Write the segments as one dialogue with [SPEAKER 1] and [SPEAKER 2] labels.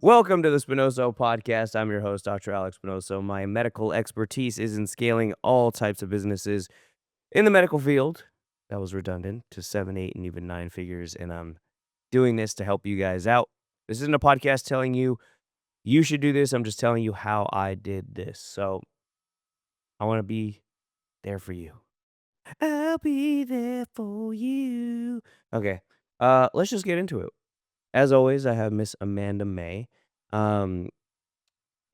[SPEAKER 1] Welcome to the Spinoso Podcast. I'm your host, Dr. Alex Spinoso. My medical expertise is in scaling all types of businesses in the medical field. That was redundant to 7, 8, and even 9 figures. And I'm doing this to help you guys out. This isn't a podcast telling you you should do this. I'm just telling you how I did this. So I want to be there for you. I'll be there for you. Okay. Let's just get into it. As always, I have Miss Amanda May. Um,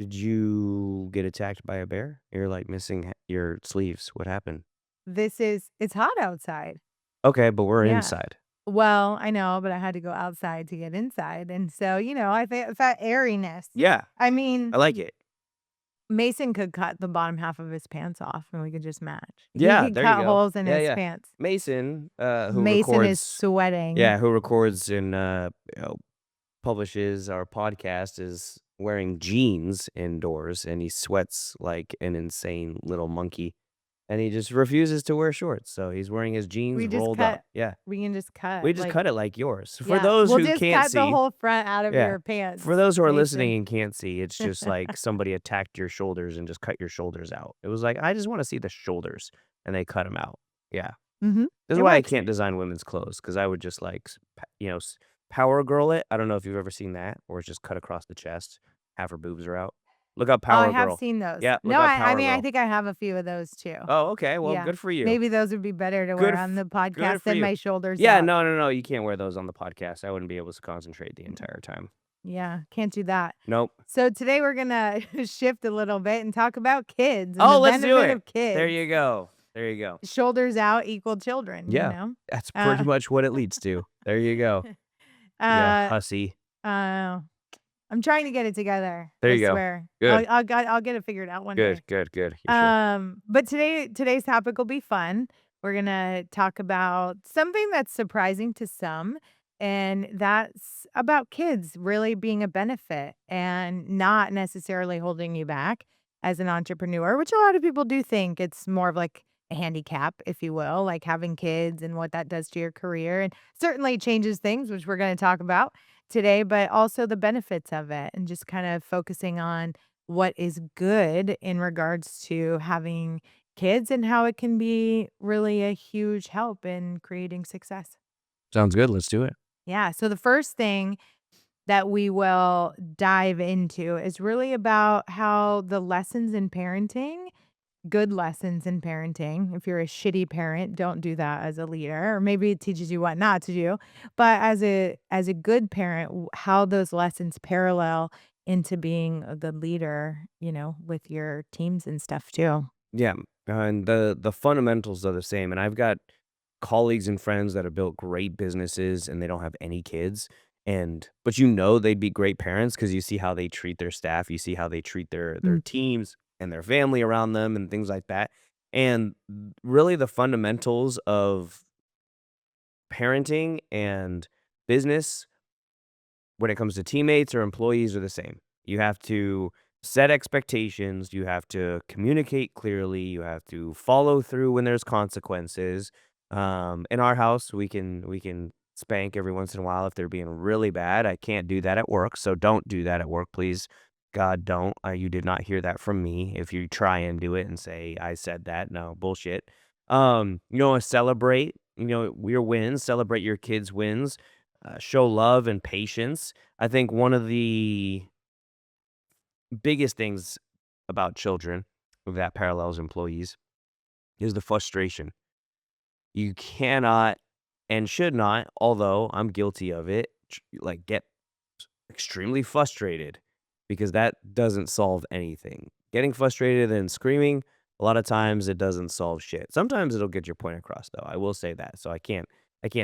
[SPEAKER 1] Did you get attacked by a bear? You're like missing your sleeves. What happened?
[SPEAKER 2] It's hot outside.
[SPEAKER 1] Okay, but we're
[SPEAKER 2] Yeah.
[SPEAKER 1] inside.
[SPEAKER 2] Well, I know, but I had to go outside to get inside. And so, I think it's that airiness.
[SPEAKER 1] Yeah,
[SPEAKER 2] I
[SPEAKER 1] I
[SPEAKER 2] mean,
[SPEAKER 1] like it.
[SPEAKER 2] Mason could cut the bottom half of his pants off and we could just match. He
[SPEAKER 1] Yeah,
[SPEAKER 2] could
[SPEAKER 1] there you
[SPEAKER 2] cut
[SPEAKER 1] go.
[SPEAKER 2] holes in
[SPEAKER 1] Yeah,
[SPEAKER 2] his
[SPEAKER 1] yeah.
[SPEAKER 2] pants.
[SPEAKER 1] Mason, who
[SPEAKER 2] Mason is
[SPEAKER 1] records,
[SPEAKER 2] sweating.
[SPEAKER 1] who records and publishes our podcast, is wearing jeans indoors, and he sweats like an insane little monkey, and he just refuses to wear shorts. So he's wearing his jeans
[SPEAKER 2] We just
[SPEAKER 1] rolled up.
[SPEAKER 2] cut.
[SPEAKER 1] Yeah,
[SPEAKER 2] We can just cut.
[SPEAKER 1] we just cut it like yours. For
[SPEAKER 2] Yeah,
[SPEAKER 1] those
[SPEAKER 2] we'll
[SPEAKER 1] who
[SPEAKER 2] just
[SPEAKER 1] can't
[SPEAKER 2] cut the
[SPEAKER 1] see,
[SPEAKER 2] whole front out of
[SPEAKER 1] yeah.
[SPEAKER 2] your pants.
[SPEAKER 1] For those who are
[SPEAKER 2] Mason.
[SPEAKER 1] listening and can't see, it's just like somebody attacked your shoulders and just cut your shoulders out. It was like, I just want to see the shoulders, and they cut them out. Yeah.
[SPEAKER 2] Mm-hmm.
[SPEAKER 1] This is why I can't design women's clothes, because I would just like, power girl it. I don't know if you've ever seen that, or it's just cut across the chest. Half her boobs are out. Look up
[SPEAKER 2] Oh,
[SPEAKER 1] Power
[SPEAKER 2] I have
[SPEAKER 1] Girl.
[SPEAKER 2] seen those.
[SPEAKER 1] Yeah, look
[SPEAKER 2] No,
[SPEAKER 1] up
[SPEAKER 2] I
[SPEAKER 1] Power
[SPEAKER 2] mean, I
[SPEAKER 1] Girl.
[SPEAKER 2] think I have a few of those too.
[SPEAKER 1] Oh, okay. Well,
[SPEAKER 2] Yeah.
[SPEAKER 1] good for you.
[SPEAKER 2] Maybe those would be better to
[SPEAKER 1] Good
[SPEAKER 2] wear on the
[SPEAKER 1] good
[SPEAKER 2] podcast
[SPEAKER 1] for
[SPEAKER 2] than
[SPEAKER 1] you.
[SPEAKER 2] my shoulders
[SPEAKER 1] Yeah,
[SPEAKER 2] out.
[SPEAKER 1] no. You can't wear those on the podcast. I wouldn't be able to concentrate the entire time.
[SPEAKER 2] Yeah, can't do that.
[SPEAKER 1] Nope.
[SPEAKER 2] So today we're gonna shift a little bit and talk about kids and
[SPEAKER 1] Oh,
[SPEAKER 2] the
[SPEAKER 1] let's do
[SPEAKER 2] benefit
[SPEAKER 1] it.
[SPEAKER 2] of kids.
[SPEAKER 1] There you go. There you go.
[SPEAKER 2] Shoulders out equal children, you
[SPEAKER 1] Yeah,
[SPEAKER 2] know?
[SPEAKER 1] that's pretty much what it leads to. There you go. Yeah,
[SPEAKER 2] Uh,
[SPEAKER 1] hussy.
[SPEAKER 2] I'm trying to get it together.
[SPEAKER 1] There
[SPEAKER 2] I
[SPEAKER 1] you go.
[SPEAKER 2] swear.
[SPEAKER 1] Good.
[SPEAKER 2] I'll get it figured out one day.
[SPEAKER 1] Good. You should.
[SPEAKER 2] But today's topic will be fun. We're gonna talk about something that's surprising to some, and that's about kids really being a benefit and not necessarily holding you back as an entrepreneur, which a lot of people do think it's more of like a handicap, if you will, like having kids and what that does to your career, and certainly changes things, which we're going to talk about today, but also the benefits of it and just kind of focusing on what is good in regards to having kids and how it can be really a huge help in creating success.
[SPEAKER 1] Sounds good. Let's do it.
[SPEAKER 2] Yeah. So the first thing that we will dive into is really about how the lessons in parenting, good lessons in parenting. If you're a shitty parent, don't do that as a leader, or maybe it teaches you what not to do. But as a good parent, how those lessons parallel into being a good leader, with your teams and stuff too.
[SPEAKER 1] Yeah, and the fundamentals are the same, and I've got colleagues and friends that have built great businesses, and they don't have any kids, but they'd be great parents because you see how they treat their staff, you see how they treat their teams and their family around them and things like that, and really the fundamentals of parenting and business when it comes to teammates or employees are the same. You have to set expectations, you have to communicate clearly, you have to follow through when there's consequences. In our house, we can spank every once in a while if they're being really bad. I can't do that at work, so don't do that at work, please. God, don't. You did not hear that from me. If you try and do it and say I said that, no bullshit. Celebrate. Your wins. Celebrate your kids' wins. Show love and patience. I think one of the biggest things about children that parallels employees is the frustration. You cannot and should not, although I'm guilty of it, get extremely frustrated because that doesn't solve anything. Getting frustrated and screaming, a lot of times it doesn't solve shit. Sometimes it'll get your point across though. I will say that. So I can't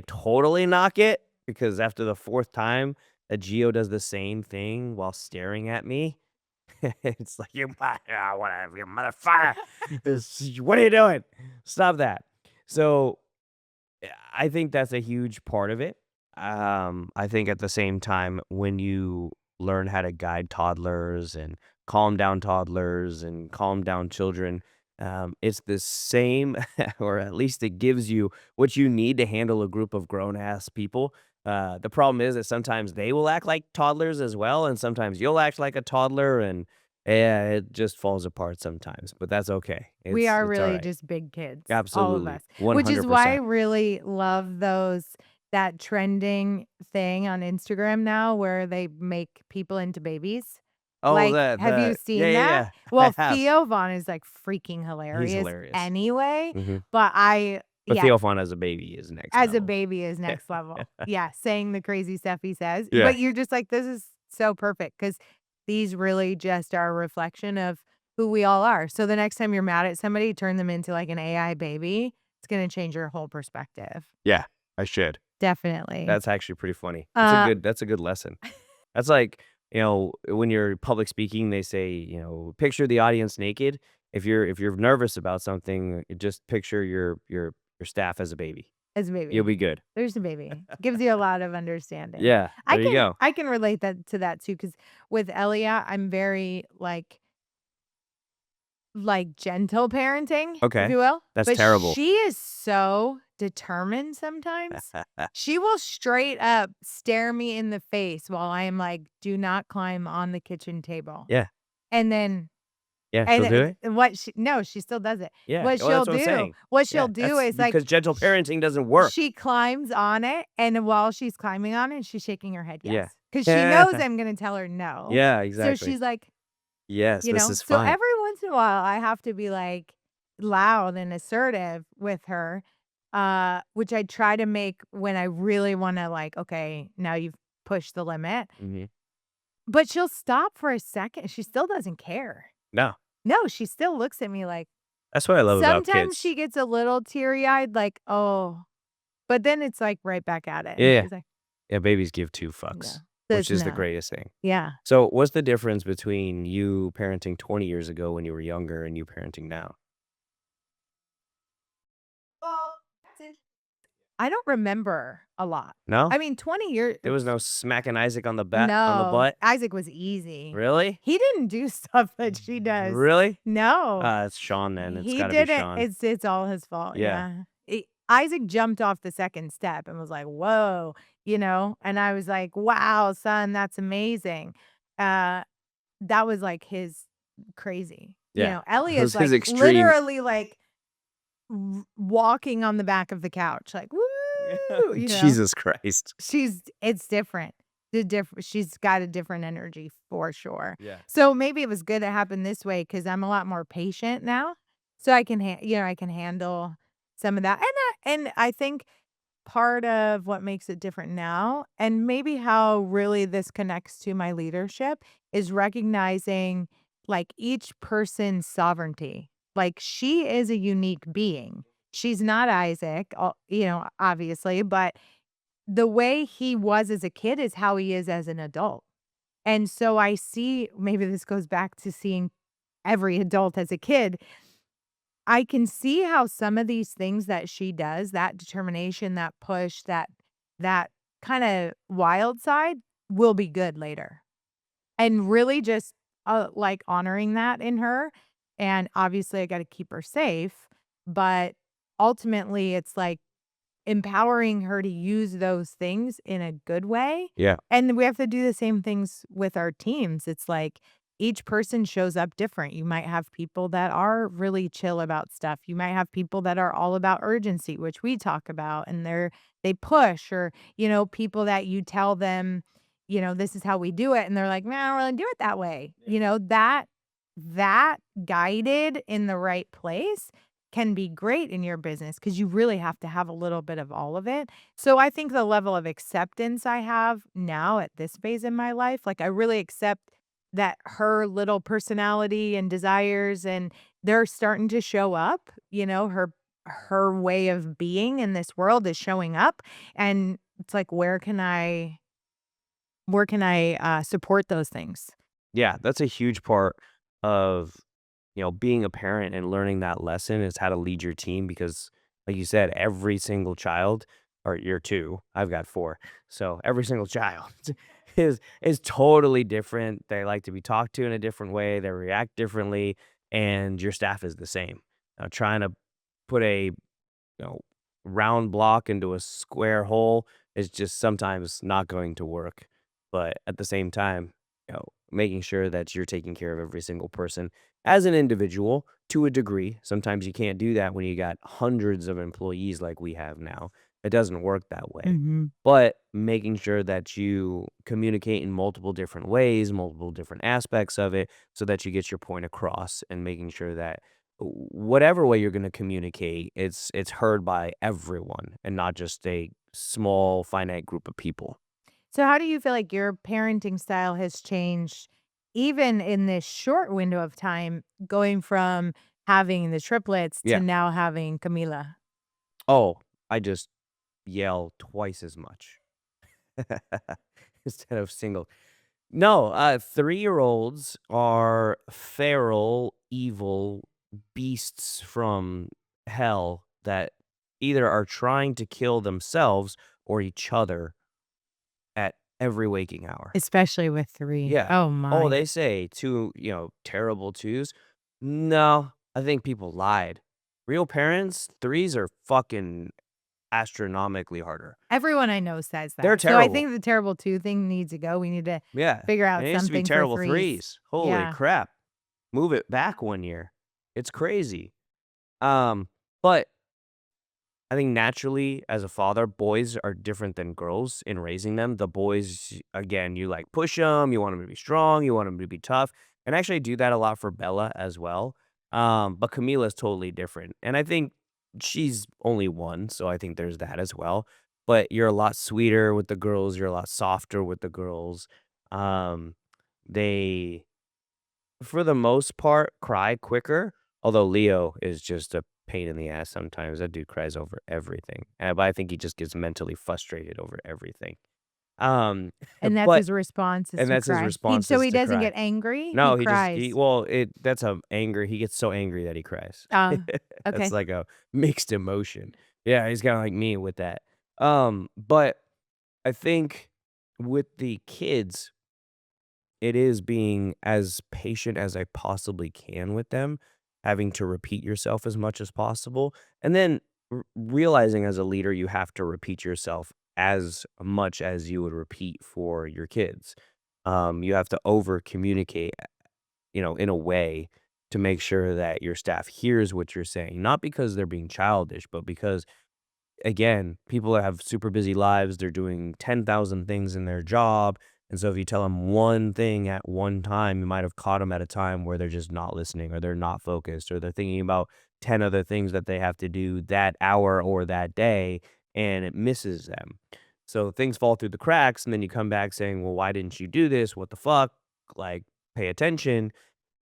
[SPEAKER 1] totally knock it because after the fourth time that Geo does the same thing while staring at me, it's like, whatever, you motherfucker. What are you doing? Stop that. So I think that's a huge part of it. I think at the same time, when you learn how to guide toddlers and calm down toddlers and calm down children, it's the same, or at least it gives you what you need to handle a group of grown ass people. The problem is that sometimes they will act like toddlers as well, and sometimes you'll act like a toddler, and yeah, it just falls apart sometimes, but that's okay.
[SPEAKER 2] We are
[SPEAKER 1] It's
[SPEAKER 2] really
[SPEAKER 1] alright.
[SPEAKER 2] just big kids, all of
[SPEAKER 1] Absolutely.
[SPEAKER 2] us, which is why I
[SPEAKER 1] 100%.
[SPEAKER 2] really love that trending thing on Instagram now where they make people into babies.
[SPEAKER 1] Oh,
[SPEAKER 2] Like, have you
[SPEAKER 1] yeah,
[SPEAKER 2] seen
[SPEAKER 1] yeah,
[SPEAKER 2] that?
[SPEAKER 1] yeah. I
[SPEAKER 2] Well,
[SPEAKER 1] have.
[SPEAKER 2] Theo Von is, like, freaking
[SPEAKER 1] He's
[SPEAKER 2] hilarious
[SPEAKER 1] hilarious.
[SPEAKER 2] anyway,
[SPEAKER 1] Mhm.
[SPEAKER 2] but
[SPEAKER 1] But
[SPEAKER 2] yeah,
[SPEAKER 1] Theo Von as a baby is next
[SPEAKER 2] as a
[SPEAKER 1] level.
[SPEAKER 2] baby is next level. Yeah, saying the crazy stuff he says,
[SPEAKER 1] Yeah.
[SPEAKER 2] but you're just like, "This is so perfect because these really just are a reflection of who we all are. So the next time you're mad at somebody, turn them into, like, an AI baby. It's gonna change your whole perspective.
[SPEAKER 1] Yeah, I should.
[SPEAKER 2] Definitely.
[SPEAKER 1] That's actually pretty funny.
[SPEAKER 2] Uh,
[SPEAKER 1] That's a good lesson. That's like, when you're public speaking, they say, picture the audience naked. If you're nervous about something, just picture your staff as a baby.
[SPEAKER 2] as a
[SPEAKER 1] You'll
[SPEAKER 2] baby.
[SPEAKER 1] be good.
[SPEAKER 2] There's a baby. Gives you a lot of understanding.
[SPEAKER 1] Yeah, there you go.
[SPEAKER 2] I can relate that to that too, because with Elia, I'm very, gentle parenting, if
[SPEAKER 1] Okay.
[SPEAKER 2] you will,
[SPEAKER 1] That's
[SPEAKER 2] but
[SPEAKER 1] terrible.
[SPEAKER 2] she is so determined sometimes. She will straight up stare me in the face while I am like, "Do not climb on the kitchen table."
[SPEAKER 1] Yeah.
[SPEAKER 2] And then
[SPEAKER 1] Yeah, she'll do it?
[SPEAKER 2] what she no, she still does it.
[SPEAKER 1] Yeah. Well, that's what I'm saying.
[SPEAKER 2] What she'll
[SPEAKER 1] Yeah,
[SPEAKER 2] do
[SPEAKER 1] that's
[SPEAKER 2] is, like,
[SPEAKER 1] because gentle
[SPEAKER 2] sh
[SPEAKER 1] parenting doesn't work.
[SPEAKER 2] she climbs on it, and while she's climbing on it, she's shaking her head
[SPEAKER 1] Yeah.
[SPEAKER 2] yes, because she knows I'm gonna tell her no.
[SPEAKER 1] Yeah,
[SPEAKER 2] So
[SPEAKER 1] exactly.
[SPEAKER 2] she's like,
[SPEAKER 1] Yes, this is
[SPEAKER 2] so
[SPEAKER 1] fine.
[SPEAKER 2] every once in a while, I have to be, like, loud and assertive with her, which I try to make when I really wanna, like, "Okay, now you've pushed the limit."
[SPEAKER 1] Mhm.
[SPEAKER 2] But she'll stop for a second, she still doesn't care.
[SPEAKER 1] No,
[SPEAKER 2] No, she still looks at me like
[SPEAKER 1] that's what I love about
[SPEAKER 2] sometimes
[SPEAKER 1] kids.
[SPEAKER 2] she gets a little teary-eyed, like, "Oh," but then it's, like, right back at it, and
[SPEAKER 1] Yeah.
[SPEAKER 2] she's like,
[SPEAKER 1] Yeah, babies give 2
[SPEAKER 2] "No,
[SPEAKER 1] fucks, which
[SPEAKER 2] there's
[SPEAKER 1] is the
[SPEAKER 2] no."
[SPEAKER 1] greatest thing.
[SPEAKER 2] Yeah.
[SPEAKER 1] So, what's the difference between you parenting 20 years ago when you were younger and you parenting now?
[SPEAKER 2] Well, that's it. I don't remember a lot.
[SPEAKER 1] No?
[SPEAKER 2] I mean, 20 years
[SPEAKER 1] There was no smacking Isaac on the
[SPEAKER 2] no,
[SPEAKER 1] butt?
[SPEAKER 2] Isaac was easy.
[SPEAKER 1] Really?
[SPEAKER 2] He didn't do stuff that she does.
[SPEAKER 1] Really?
[SPEAKER 2] No,
[SPEAKER 1] It's Sean then, it's
[SPEAKER 2] he
[SPEAKER 1] gotta be
[SPEAKER 2] didn't
[SPEAKER 1] Sean.
[SPEAKER 2] it's all his fault,
[SPEAKER 1] Yeah,
[SPEAKER 2] yeah. Isaac jumped off the 2nd step and was like, "Whoa," and I was like, "Wow, son, that's amazing." Uh, that was, like, his crazy.
[SPEAKER 1] yeah. It
[SPEAKER 2] Ellie is,
[SPEAKER 1] was his
[SPEAKER 2] like,
[SPEAKER 1] extreme.
[SPEAKER 2] literally, like, walking on the back of the couch, like, "Woo,"
[SPEAKER 1] Jesus Christ.
[SPEAKER 2] It's different. She's got a different energy for sure.
[SPEAKER 1] Yeah.
[SPEAKER 2] So maybe it was good it happened this way because 'cause I'm a lot more patient now. So I can I can handle some of that. And I think part of what makes it different now, and maybe how really this connects to my leadership, is recognizing, like, each person's sovereignty. Like, she is a unique being. She's not Isaac, obviously, but the way he was as a kid is how he is as an adult. And so I see maybe this goes back to seeing every adult as a kid. I can see how some of these things that she does, that determination, that push, that kinda wild side will be good later. And really just, like, honoring that in her, and obviously I gotta keep her safe, but ultimately, it's like empowering her to use those things in a good way,
[SPEAKER 1] Yeah,
[SPEAKER 2] and we have to do the same things with our teams. It's like each person shows up different. You might have people that are really chill about stuff. You might have people that are all about urgency, which we talk about, and they push or, people that you tell them, "This is how we do it," and they're like, "Man, I don't really do it that way." That guided in the right place can be great in your business because you really have to have a little bit of all of it. So I think the level of acceptance I have now at this phase in my life, like I really accept that her little personality and desires and they're starting to show up, her way of being in this world is showing up and it's like where can I support those things?
[SPEAKER 1] yeah, that's a huge part of, being a parent and learning that lesson is how to lead your team because, like you said, every single child or you're 2, I've got 4. So, every single child is totally different. They like to be talked to in a different way, they react differently, and your staff is the same. Trying to put a, round block into a square hole It's just sometimes not going to work. But at the same time, making sure that you're taking care of every single person as an individual to a degree. Sometimes you can't do that when you got hundreds of employees like we have now. It doesn't work that way.
[SPEAKER 2] Mhm.
[SPEAKER 1] But making sure that you communicate in multiple different ways, multiple different aspects of it, so that you get your point across, and making sure that whatever way you're going to communicate, it's heard by everyone and not just a small finite group of people.
[SPEAKER 2] So how do you feel like your parenting style has changed even in this short window of time going from having the triplets to
[SPEAKER 1] Yeah.
[SPEAKER 2] now having Camila?
[SPEAKER 1] Oh, I just yell twice as much instead of single. No, 3-year-olds are feral, evil beasts from hell that either are trying to kill themselves or each other at every waking hour.
[SPEAKER 2] Especially with 3.
[SPEAKER 1] Yeah.
[SPEAKER 2] Oh
[SPEAKER 1] Oh,
[SPEAKER 2] my.
[SPEAKER 1] they say 2, terrible 2s. No, I think people lied. Real parents, 3s are fucking astronomically harder.
[SPEAKER 2] Everyone I know says
[SPEAKER 1] They're
[SPEAKER 2] that. So I
[SPEAKER 1] terrible.
[SPEAKER 2] think the terrible 2 thing needs to go. We need to
[SPEAKER 1] Yeah,
[SPEAKER 2] figure
[SPEAKER 1] and
[SPEAKER 2] out
[SPEAKER 1] it used to be
[SPEAKER 2] something for
[SPEAKER 1] terrible
[SPEAKER 2] 3s.
[SPEAKER 1] 3s. Holy
[SPEAKER 2] Yeah.
[SPEAKER 1] crap. Move it back 1 year. It's crazy. But I think naturally, as a father, boys are different than girls in raising them. The boys, again, you like push them, you want them to be strong, you want them to be tough, and I actually do that a lot for Bella as well. But Camila's totally different, and I think she's only one, so I think there's that as well. But you're a lot sweeter with the girls. You're a lot softer with the girls. Um, they for the most part, cry quicker, although Leo is just a pain in the ass sometimes. That dude cries over everything, but I think he just gets mentally frustrated over everything. Um,
[SPEAKER 2] And that's
[SPEAKER 1] but
[SPEAKER 2] his response is
[SPEAKER 1] and
[SPEAKER 2] to
[SPEAKER 1] that's his
[SPEAKER 2] cry. He
[SPEAKER 1] response
[SPEAKER 2] so
[SPEAKER 1] is
[SPEAKER 2] he
[SPEAKER 1] to
[SPEAKER 2] doesn't
[SPEAKER 1] cry.
[SPEAKER 2] get angry, he
[SPEAKER 1] No, he
[SPEAKER 2] cries.
[SPEAKER 1] well, it that's a anger. He gets so angry that he cries.
[SPEAKER 2] Oh,
[SPEAKER 1] That's
[SPEAKER 2] okay.
[SPEAKER 1] like a mixed emotion. Yeah, he's kinda like me with that. But I think with the kids, it is being as patient as I possibly can with them, having to repeat yourself as much as possible, and then realizing as a leader you have to repeat yourself as much as you would repeat for your kids. You have to over communicate, in a way to make sure that your staff hears what you're saying, not because they're being childish, but because again, people that have super busy lives, they're doing 10,000 things in their job. And so if you tell them one thing at one time, you might have caught them at a time where they're just not listening or they're not focused or they're thinking about 10 other things that they have to do that hour or that day and it misses them. So things fall through the cracks and then you come back saying, "Well, why didn't you do this? What the fuck? Like pay attention."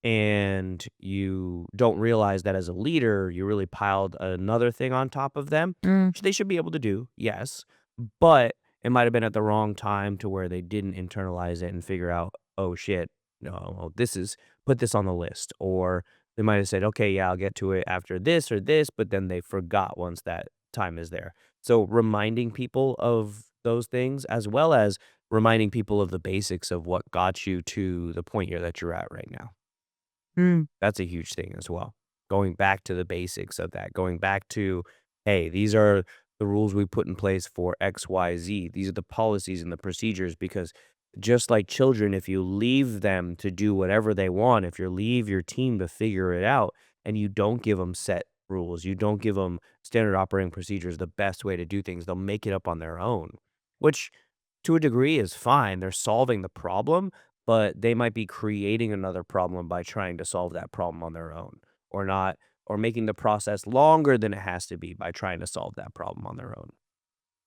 [SPEAKER 1] And you don't realize that as a leader, you really piled another thing on top of them,
[SPEAKER 2] Mm.
[SPEAKER 1] which they should be able to do, yes, but it might have been at the wrong time to where they didn't internalize it and figure out, "Oh, shit, no, well, this is put this on the list," or they might have said, "Okay, yeah, I'll get to it after this or this," but then they forgot once that time is there. So reminding people of those things, as well as reminding people of the basics of what got you to the point that you're at right now.
[SPEAKER 2] Mm.
[SPEAKER 1] That's a huge thing as well. Going back to the basics of that, going back to, hey, these are the rules we put in place for XYZ. These are the policies and the procedures because just like children, if you leave them to do whatever they want, if you leave your team to figure it out and you don't give them set rules, you don't give them standard operating procedures, the best way to do things, they'll make it up on their own, which to a degree is fine. They're solving the problem, but they might be creating another problem by trying to solve that problem on their own or not, or making the process longer than it has to be by trying to solve that problem on their own.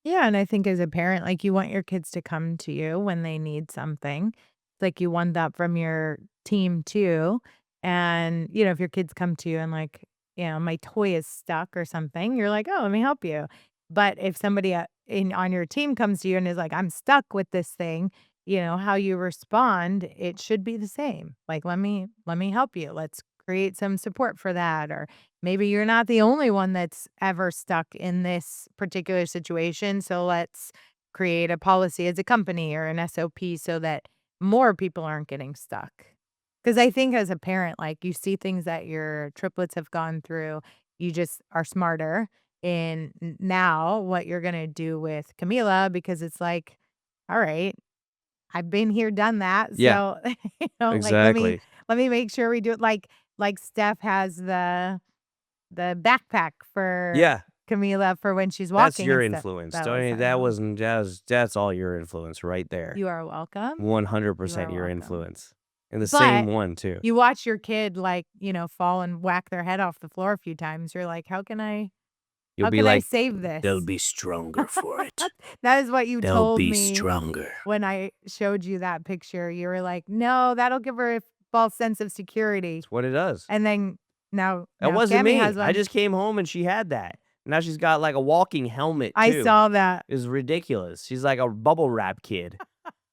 [SPEAKER 2] Yeah, and I think as a parent, like, you want your kids to come to you when they need something. Like, you want that from your team too, and, if your kids come to you and, like, "My toy is stuck," or something, you're like, "Oh, let me help you." But if somebody, on your team comes to you and is like, "I'm stuck with this thing," how you respond, it should be the same. Like, "Let me help you. Let's create some support for that," or maybe you're not the only one that's ever stuck in this particular situation, so let's create a policy as a company or an SOP so that more people aren't getting stuck. Because I think as a parent, like, you see things that your triplets have gone through, you just are smarter, now what you're gonna do with Camila because it's like, all right, I've been here, done that.
[SPEAKER 1] Yeah,
[SPEAKER 2] So, like,
[SPEAKER 1] exactly.
[SPEAKER 2] let me make sure we do it like Steph has the backpack for
[SPEAKER 1] Yeah,
[SPEAKER 2] Camila for when she's
[SPEAKER 1] that's
[SPEAKER 2] walking
[SPEAKER 1] your
[SPEAKER 2] and stuff.
[SPEAKER 1] influence.
[SPEAKER 2] That
[SPEAKER 1] Don't
[SPEAKER 2] was
[SPEAKER 1] you
[SPEAKER 2] I
[SPEAKER 1] that
[SPEAKER 2] know.
[SPEAKER 1] wasn't that's all your influence right there.
[SPEAKER 2] You are welcome. You
[SPEAKER 1] 100%
[SPEAKER 2] are
[SPEAKER 1] your
[SPEAKER 2] welcome.
[SPEAKER 1] influence. And the same
[SPEAKER 2] But
[SPEAKER 1] one too.
[SPEAKER 2] you watch your kid, like, fall and whack their head off the floor a few times. You're like,
[SPEAKER 1] You'll
[SPEAKER 2] how
[SPEAKER 1] be
[SPEAKER 2] can I
[SPEAKER 1] like,
[SPEAKER 2] save
[SPEAKER 1] "They'll
[SPEAKER 2] this?"
[SPEAKER 1] be stronger for it.
[SPEAKER 2] That is what you
[SPEAKER 1] They'll
[SPEAKER 2] told
[SPEAKER 1] be
[SPEAKER 2] me
[SPEAKER 1] stronger."
[SPEAKER 2] when I showed you that picture. You were like, "No, that'll give her a false sense of security."
[SPEAKER 1] It's what it does.
[SPEAKER 2] And then
[SPEAKER 1] That
[SPEAKER 2] now
[SPEAKER 1] wasn't
[SPEAKER 2] Cammy
[SPEAKER 1] me.
[SPEAKER 2] has
[SPEAKER 1] I
[SPEAKER 2] one.
[SPEAKER 1] just came home and she had that. Now she's got like a walking helmet
[SPEAKER 2] I
[SPEAKER 1] too.
[SPEAKER 2] saw that.
[SPEAKER 1] It's ridiculous. She's like a bubble wrap kid.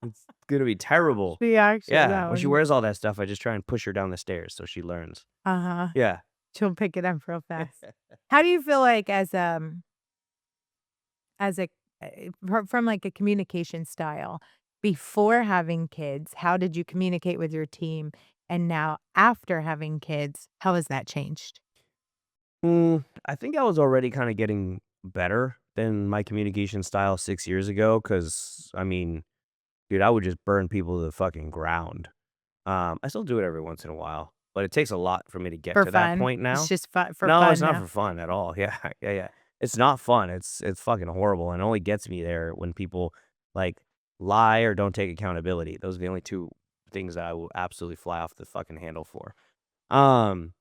[SPEAKER 1] It's gonna be terrible.
[SPEAKER 2] She actually
[SPEAKER 1] Yeah,
[SPEAKER 2] that
[SPEAKER 1] when she
[SPEAKER 2] one.
[SPEAKER 1] wears all that stuff, I just try and push her down the stairs so she learns.
[SPEAKER 2] Uh-huh.
[SPEAKER 1] Yeah.
[SPEAKER 2] She'll pick it up real fast. How do you feel like as a from, like, a communication style, before having kids, how did you communicate with your team? And now after having kids, how has that changed?
[SPEAKER 1] I think I was already kinda getting better than my communication style 6 years ago. Cause I mean, dude, I would just burn people to the fucking ground. I still do it every once in a while, but it takes a lot for me to get
[SPEAKER 2] For
[SPEAKER 1] to that
[SPEAKER 2] fun?
[SPEAKER 1] point
[SPEAKER 2] It's
[SPEAKER 1] now.
[SPEAKER 2] just fun for
[SPEAKER 1] No, it's
[SPEAKER 2] fun
[SPEAKER 1] not
[SPEAKER 2] now?
[SPEAKER 1] for fun at all. Yeah, yeah, yeah. It's not fun. It's fucking horrible, and it only gets me there when people, like, lie or don't take accountability. Those are the only 2 things that I will absolutely fly off the fucking handle for. Um,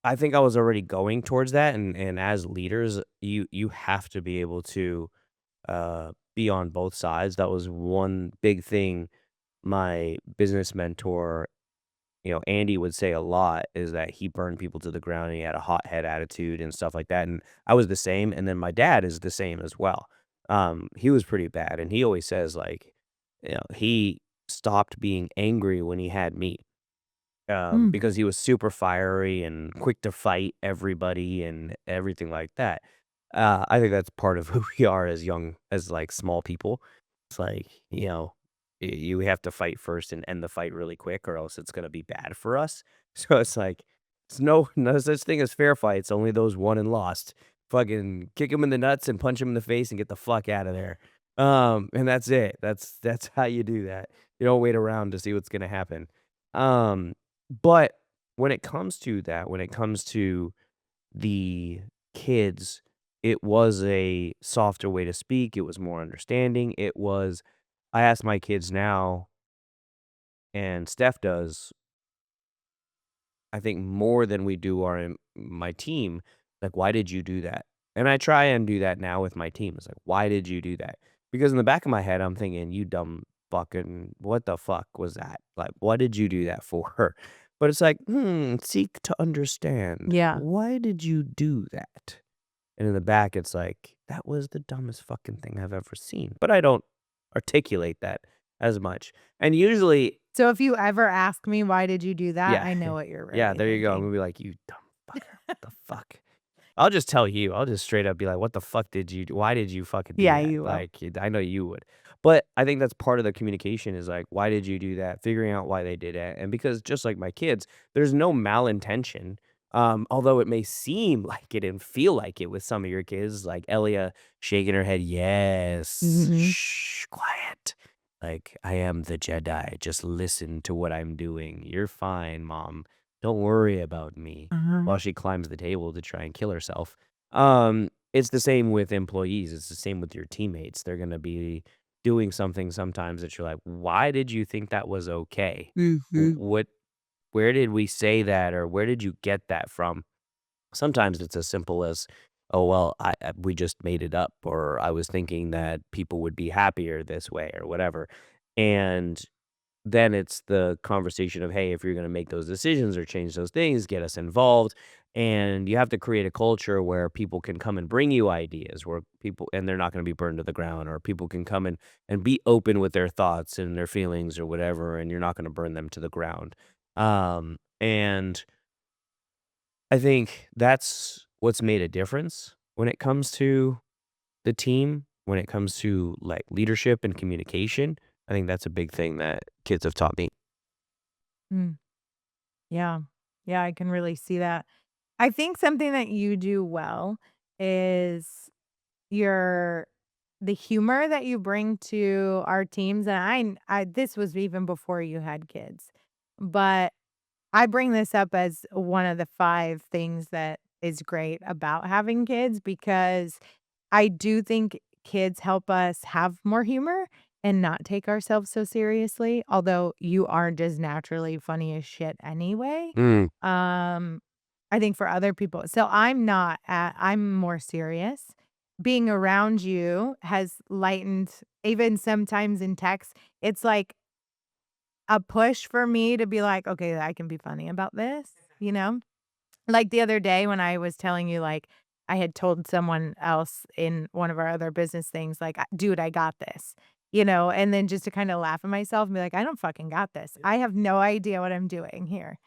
[SPEAKER 1] I think I was already going towards that, and as leaders, you have to be able to, be on both sides. That was one big thing my business mentor, Andy would say a lot is that he burned people to the ground and he had a hothead attitude and stuff like that. And I was the same. And then my dad is the same as well. He was pretty bad. And he always says, like, he stopped being angry when he had me,
[SPEAKER 2] Mm.
[SPEAKER 1] because he was super fiery and quick to fight everybody and everything like that. I think that's part of who we are as like small people. It's like, you have to fight first and end the fight really quick, or else it's gonna be bad for us. So it's like, it's no such thing as fair fights. Only those won and lost. Fucking kick him in the nuts and punch him in the face and get the fuck out of there. And that's it. That's how you do that. You don't wait around to see what's gonna happen. Um, but when it comes to that, when it comes to the kids, it was a softer way to speak, it was more understanding, it was I ask my kids now, and Steph does, I think more than we do my team, like, "Why did you do that?" And I try and do that now with my team, it's like, "Why did you do that?" Because in the back of my head, I'm thinking, "You dumb fucking what the fuck was that? Like, what did you do that for?" But it's like, seek to understand.
[SPEAKER 2] Yeah.
[SPEAKER 1] Why did you do that?" And in the back, it's like, "That was the dumbest fucking thing I've ever seen." But I don't articulate that as much. And usually
[SPEAKER 2] So if you ever ask me, "Why did you do that?"
[SPEAKER 1] yeah.
[SPEAKER 2] I know what you're
[SPEAKER 1] Yeah,
[SPEAKER 2] really
[SPEAKER 1] there you go. I'm
[SPEAKER 2] thinking.
[SPEAKER 1] gonna be like, "You dumb fucker. What the fuck?" I'll just tell you. I'll just straight up be like, "What the fuck did you do? Why did you fucking do
[SPEAKER 2] Yeah,
[SPEAKER 1] that?"
[SPEAKER 2] you will.
[SPEAKER 1] Like, I know you would. But I think that's part of the communication is like, "Why did you do that?" Figuring out why they did it. And because just like my kids, there's no malintention. Although it may seem like it and feel like it with some of your kids, like Elia shaking her head, "Yes.
[SPEAKER 2] Mhm.
[SPEAKER 1] Shh, quiet." Like, "I am the Jedi. Just listen to what I'm doing. You're fine, mom. Don't worry about me."
[SPEAKER 2] Uh-huh.
[SPEAKER 1] While she climbs the table to try and kill herself. It's the same with employees. It's the same with your teammates. They're gonna be doing something sometimes that you're like, "Why did you think that was okay?
[SPEAKER 2] Mhm.
[SPEAKER 1] What where did we say that, or where did you get that from?" Sometimes it's as simple as, "Oh, well, we just made it up," or, "I was thinking that people would be happier this way," or whatever. And then it's the conversation of, "Hey, if you're gonna make those decisions or change those things, get us involved." And you have to create a culture where people can come and bring you ideas, where people and they're not gonna be burned to the ground, or people can come and be open with their thoughts and their feelings or whatever, and you're not gonna burn them to the ground. And I think that's what's made a difference when it comes to the team, when it comes to, like, leadership and communication. I think that's a big thing that kids have taught me.
[SPEAKER 2] Mm. Yeah. Yeah, I can really see that. I think something that you do well is your the humor that you bring to our teams, and I this was even before you had kids, but I bring this up as one of the 5 things that is great about having kids because I do think kids help us have more humor and not take ourselves so seriously, although you are just naturally funny as shit anyway.
[SPEAKER 1] Mm,
[SPEAKER 2] Um, I think for other people so I'm more serious. Being around you has lightened even sometimes in text, it's like a push for me to be like, "Okay, I can be funny about this," you know? Like the other day when I was telling you, like, I had told someone else in one of our other business things, like, Dude, I got this," and then just to kinda laugh at myself and be like, "I don't fucking got this. I have no idea what I'm doing here."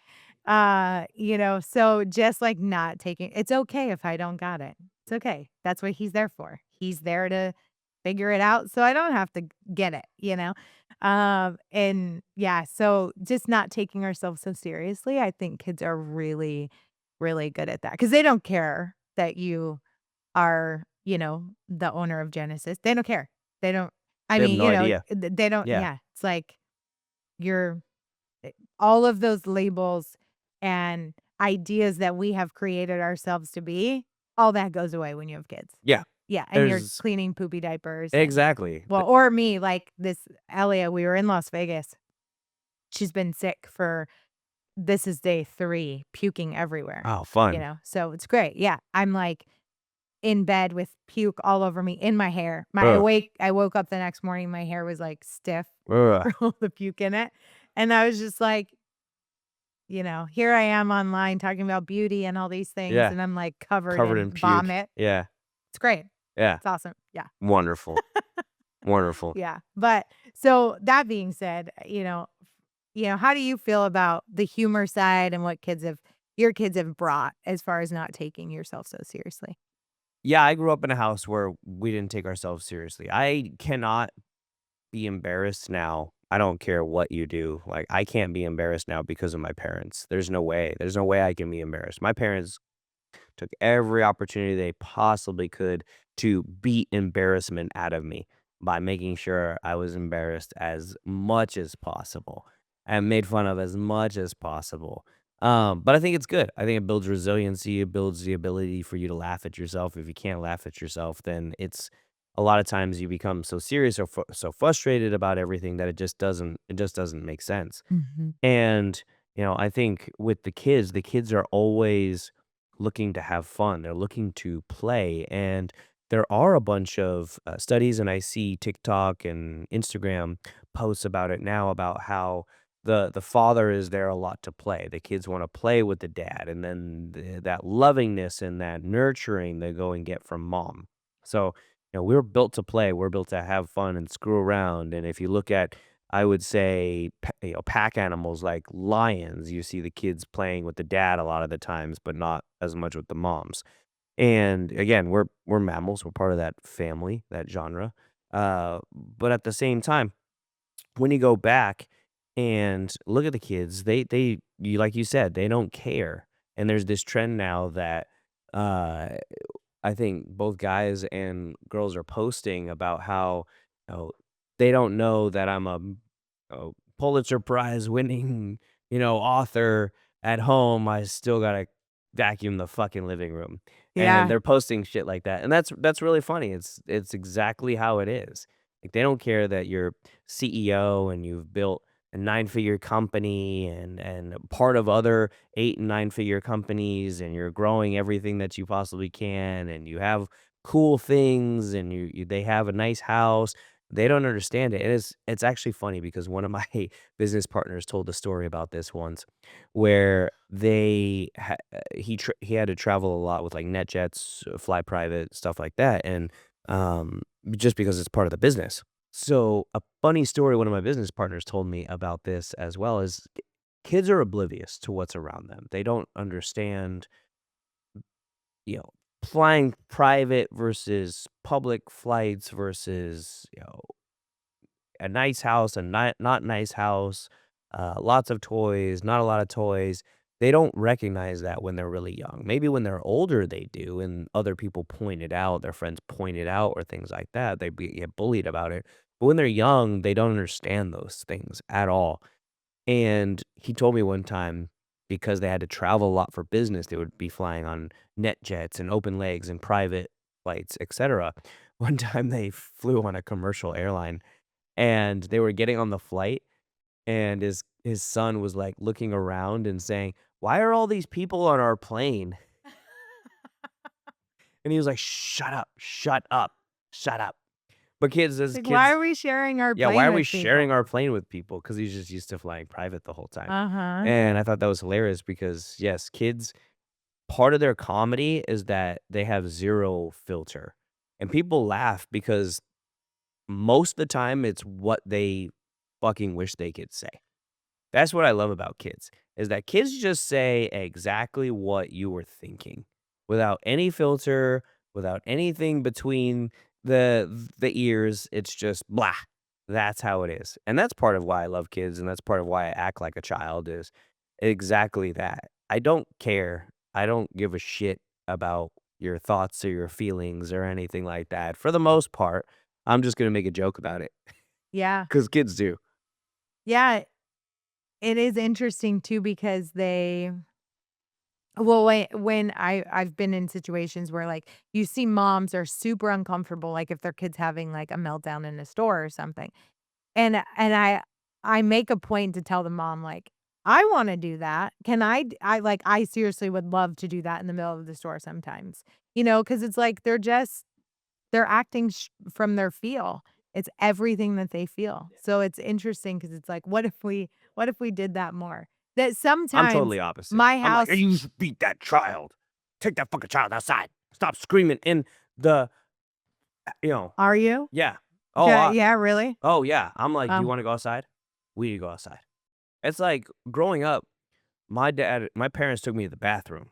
[SPEAKER 2] So just, like, not taking it's okay if I don't got it. It's okay. That's what he's there for. He's there to figure it out so I don't have to get it? And yeah, so just not taking ourselves so seriously, I think kids are really, really good at that because they don't care that you are, the owner of Genesis. They don't care. They don't I
[SPEAKER 1] they have
[SPEAKER 2] mean,
[SPEAKER 1] no idea.
[SPEAKER 2] they don't
[SPEAKER 1] Yeah.
[SPEAKER 2] yeah, it's like you're all of those labels and ideas that we have created ourselves to be, all that goes away when you have kids.
[SPEAKER 1] Yeah.
[SPEAKER 2] Yeah, and you're
[SPEAKER 1] There's
[SPEAKER 2] cleaning poopy diapers and
[SPEAKER 1] exactly.
[SPEAKER 2] or me, like this Elliot, we were in Las Vegas. She's been sick for this is day 3, puking everywhere,
[SPEAKER 1] Oh, fun.
[SPEAKER 2] so it's great. Yeah, I'm like in bed with puke all over me, in my hair.
[SPEAKER 1] Ugh.
[SPEAKER 2] I woke up the next morning, my hair was like stiff
[SPEAKER 1] Ugh.
[SPEAKER 2] for all the puke in it. And I was just like, here I am online talking about beauty and all these things,
[SPEAKER 1] Yeah.
[SPEAKER 2] and I'm like covered
[SPEAKER 1] Covered
[SPEAKER 2] in
[SPEAKER 1] in puke.
[SPEAKER 2] vomit.
[SPEAKER 1] Yeah.
[SPEAKER 2] It's great.
[SPEAKER 1] Yeah.
[SPEAKER 2] It's awesome. Yeah.
[SPEAKER 1] Wonderful. Wonderful.
[SPEAKER 2] Yeah. But so that being said, how do you feel about the humor side and what your kids have brought as far as not taking yourself so seriously?
[SPEAKER 1] Yeah, I grew up in a house where we didn't take ourselves seriously. I cannot be embarrassed now. I don't care what you do. Like, I can't be embarrassed now because of my parents. There's no way. There's no way I can be embarrassed. My parents took every opportunity they possibly could to beat embarrassment out of me by making sure I was embarrassed as much as possible and made fun of as much as possible. But I think it's good. I think it builds resiliency. It builds the ability for you to laugh at yourself. If you can't laugh at yourself, then it's a lot of times you become so serious or so frustrated about everything that it just doesn't make sense.
[SPEAKER 2] Mhm.
[SPEAKER 1] And, I think with the kids are always looking to have fun. They're looking to play. And there are a bunch of studies, and I see TikTok and Instagram posts about it now about how the father is there a lot to play. The kids want to play with the dad, and then that lovingness and that nurturing they go and get from mom. So, we're built to play. We're built to have fun and screw around. And if you look at I would say, pack animals like lions, you see the kids playing with the dad a lot of the times, but not as much with the moms. And again, we're mammals, we're part of that family, that genre. But at the same time, when you go back and look at the kids, they you like you said, they don't care. And there's this trend now that uh I think both guys and girls are posting about how, you know, they don't know that I'm a Pulitzer Prize winning, author at home. I still gotta vacuum the fucking living room. And
[SPEAKER 2] Yeah.
[SPEAKER 1] they're posting shit like that. And that's really funny. It's exactly how it is. Like they don't care that you're CEO and you've built a nine-figure company and part of other 8 and nine-figure companies, and you're growing everything that you possibly can, and you have cool things, and they have a nice house. They don't understand it. It's actually funny because one of my business partners told a story about this once where he had to travel a lot with like NetJets, fly private, stuff like that, and um just because it's part of the business. So a funny story one of my business partners told me about this as well is kids are oblivious to what's around them. They don't understand, you know, flying private versus public flights versus, a nice house, a not nice house, lots of toys, not a lot of toys. They don't recognize that when they're really young. Maybe when they're older, they do, and other people point it out, their friends point it out or things like that, get bullied about it. But when they're young, they don't understand those things at all. And he told me one time because they had to travel a lot for business, they would be flying on net jets and open legs and private flights, etcetera. One time they flew on a commercial airline and they were getting on the flight and his son was, like, looking around and saying, "Why are all these people on our plane?" And he was like, "Shut up, shut up, shut up." But kids
[SPEAKER 2] It's
[SPEAKER 1] as
[SPEAKER 2] like, why
[SPEAKER 1] kids
[SPEAKER 2] are we sharing our
[SPEAKER 1] yeah, why
[SPEAKER 2] plane
[SPEAKER 1] are we
[SPEAKER 2] with
[SPEAKER 1] sharing
[SPEAKER 2] people?
[SPEAKER 1] our plane with people? Because he's just used to flying private the whole time.
[SPEAKER 2] Uh-huh.
[SPEAKER 1] And I thought that was hilarious because, yes, kids part of their comedy is that they have 0 filter. And people laugh because most of the time it's what they fucking wish they could say. That's what I love about kids, is that kids just say exactly what you were thinking without any filter, without anything between the ears. It's just blah. That's how it is. And that's part of why I love kids and that's part of why I act like a child is exactly that. I don't care. I don't give a shit about your thoughts or your feelings or anything like that. For the most part, I'm just going to make a joke about it
[SPEAKER 2] Yeah.
[SPEAKER 1] cuz kids do.
[SPEAKER 2] Yeah, it is interesting too because they well, when I've been in situations where, like, you see moms are super uncomfortable, like, if their kid's having, like, a meltdown in a store or something, and I make a point to tell the mom, like, "I wanna do that. Can I seriously would love to do that in the middle of the store sometimes." Because it's like they're acting from their feel. It's everything that they feel. So it's interesting because it's like, what if we did that more? That
[SPEAKER 1] I'm
[SPEAKER 2] sometimes
[SPEAKER 1] totally opposite.
[SPEAKER 2] my
[SPEAKER 1] I'm like,
[SPEAKER 2] house
[SPEAKER 1] "You should beat that child. Take that fucking child outside. Stop screaming in the" you know
[SPEAKER 2] are you?
[SPEAKER 1] yeah. Oh,
[SPEAKER 2] Okay, yeah, really?
[SPEAKER 1] oh, yeah. I'm like, "Do you
[SPEAKER 2] Oh,
[SPEAKER 1] wanna go outside? We need to go outside." It's like growing up, my parents took me to the bathroom.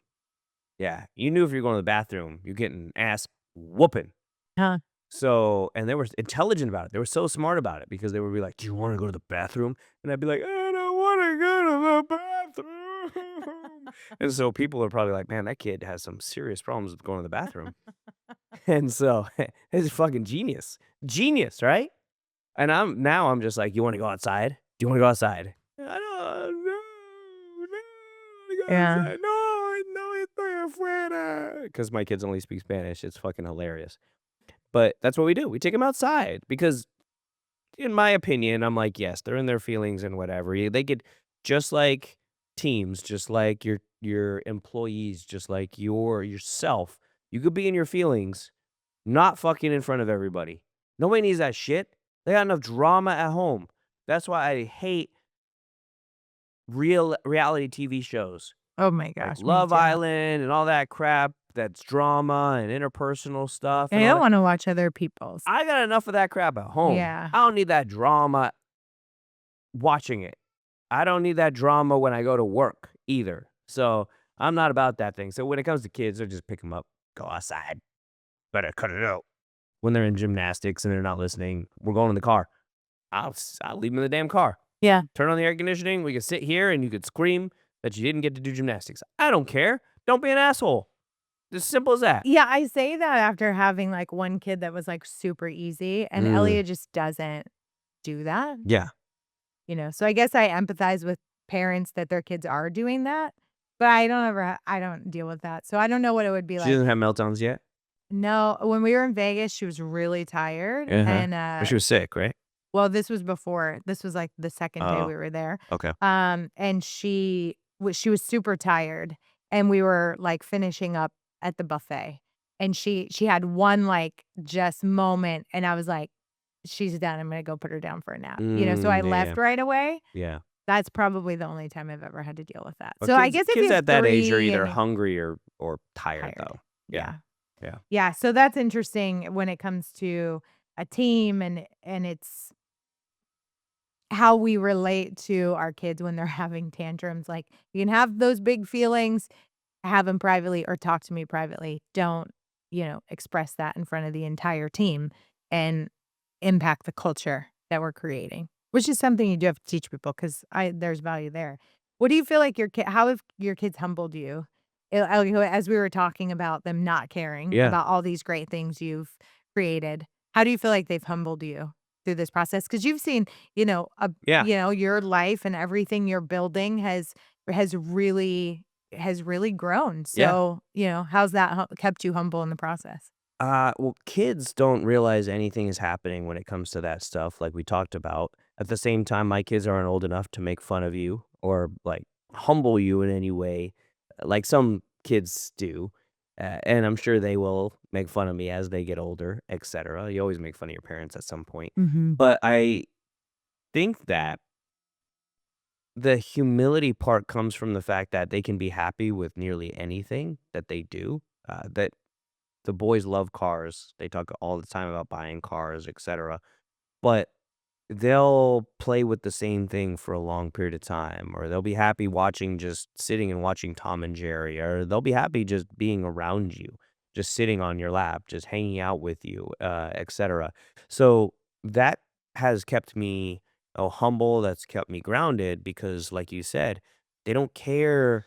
[SPEAKER 1] Yeah, you knew if you're going to the bathroom, you're getting ass whooping.
[SPEAKER 2] huh.
[SPEAKER 1] So and they were intelligent about it. They were so smart about it because they would be like, "Do you wanna go to the bathroom?" And I'd be like, "I don't wanna go to the bathroom." And so people are probably like, "Man, that kid has some serious problems with going to the bathroom." And so it's fucking genius. Genius, right? And I'm just like, "You wanna go outside? Do you wanna go outside?" "I don't no, no, I wanna go
[SPEAKER 2] Yeah.
[SPEAKER 1] outside. No, no estoy afuera." 'Cause my kids only speak Spanish. It's fucking hilarious. But that's what we do. We take them outside because in my opinion, I'm like, yes, they're in their feelings and whatever. They could just like teams, just like your employees, just like yourself. You could be in your feelings, not fucking in front of everybody. Nobody needs that shit. They got enough drama at home. That's why I hate real reality TV shows
[SPEAKER 2] Oh my
[SPEAKER 1] like
[SPEAKER 2] gosh, me
[SPEAKER 1] Love
[SPEAKER 2] too.
[SPEAKER 1] Island and all that crap. That's drama and interpersonal stuff and
[SPEAKER 2] I
[SPEAKER 1] all
[SPEAKER 2] don't
[SPEAKER 1] that.
[SPEAKER 2] wanna watch other people's.
[SPEAKER 1] I got enough of that crap at home.
[SPEAKER 2] Yeah.
[SPEAKER 1] I don't need that drama watching it. I don't need that drama when I go to work either. So, I'm not about that thing. So, when it comes to kids, I just pick them up, go outside, better cut it out. When they're in gymnastics and they're not listening, we're going in the car. I'll leave them in the damn car.
[SPEAKER 2] Yeah.
[SPEAKER 1] Turn on the air conditioning. We can sit here and you could scream that you didn't get to do gymnastics. I don't care. Don't be an asshole. As simple as that.
[SPEAKER 2] Yeah, I say that after having, like, one kid that was, like, super easy, and
[SPEAKER 1] Mm,
[SPEAKER 2] Elliot just doesn't do that.
[SPEAKER 1] yeah.
[SPEAKER 2] So I guess I empathize with parents that their kids are doing that, but I don't deal with that, so I don't know what it would be
[SPEAKER 1] She
[SPEAKER 2] like.
[SPEAKER 1] doesn't have meltdowns yet?
[SPEAKER 2] No, when we were in Vegas, she was really tired,
[SPEAKER 1] Uh-huh.
[SPEAKER 2] and,
[SPEAKER 1] But she was sick, right?
[SPEAKER 2] well, this was, like, the 2nd day
[SPEAKER 1] Oh,
[SPEAKER 2] we were there,
[SPEAKER 1] okay.
[SPEAKER 2] and she was super tired, and we were, like, finishing up at the buffet, and she had one, like, just moment, and I was like, "She's done, I'm gonna go put her down for a nap," so I
[SPEAKER 1] Yeah,
[SPEAKER 2] left right away.
[SPEAKER 1] yeah.
[SPEAKER 2] That's probably the only time I've ever had to deal with that.
[SPEAKER 1] Well,
[SPEAKER 2] So I guess if you
[SPEAKER 1] kids
[SPEAKER 2] have
[SPEAKER 1] at that age are
[SPEAKER 2] 3
[SPEAKER 1] either
[SPEAKER 2] and
[SPEAKER 1] hungry or tired,
[SPEAKER 2] tired.
[SPEAKER 1] though. Yeah,
[SPEAKER 2] Yeah.
[SPEAKER 1] yeah.
[SPEAKER 2] Yeah, so that's interesting when it comes to a team and it's how we relate to our kids when they're having tantrums. Like, you can have those big feelings, have them privately or talk to me privately. Don't, express that in front of the entire team and impact the culture that we're creating, which is something you do have to teach people because there's value there. What do you feel like your kid how have your kids humbled you? As we were talking about them not caring
[SPEAKER 1] Yeah.
[SPEAKER 2] about all these great things you've created, how do you feel like they've humbled you through this process? Because 'Cause you've seen,
[SPEAKER 1] Yeah.
[SPEAKER 2] your life and everything you're building has really has really grown.
[SPEAKER 1] Yeah.
[SPEAKER 2] So, how's that kept you humble in the process?
[SPEAKER 1] Well, kids don't realize anything is happening when it comes to that stuff, like we talked about. At the same time, my kids aren't old enough to make fun of you or like humble you in any way, like some kids do. And I'm sure they will make fun of me as they get older, etc. You always make fun of your parents at some point.
[SPEAKER 2] Mhm.
[SPEAKER 1] But I think that the humility part comes from the fact that they can be happy with nearly anything that they do. That the boys love cars. They talk all the time about buying cars, etcetera, but they'll play with the same thing for a long period of time, or they'll be happy watching just sitting and watching Tom and Jerry, or they'll be happy just being around you, just sitting on your lap, just hanging out with you, etcetera. So that has kept me, humble, that's kept me grounded because, like you said, they don't care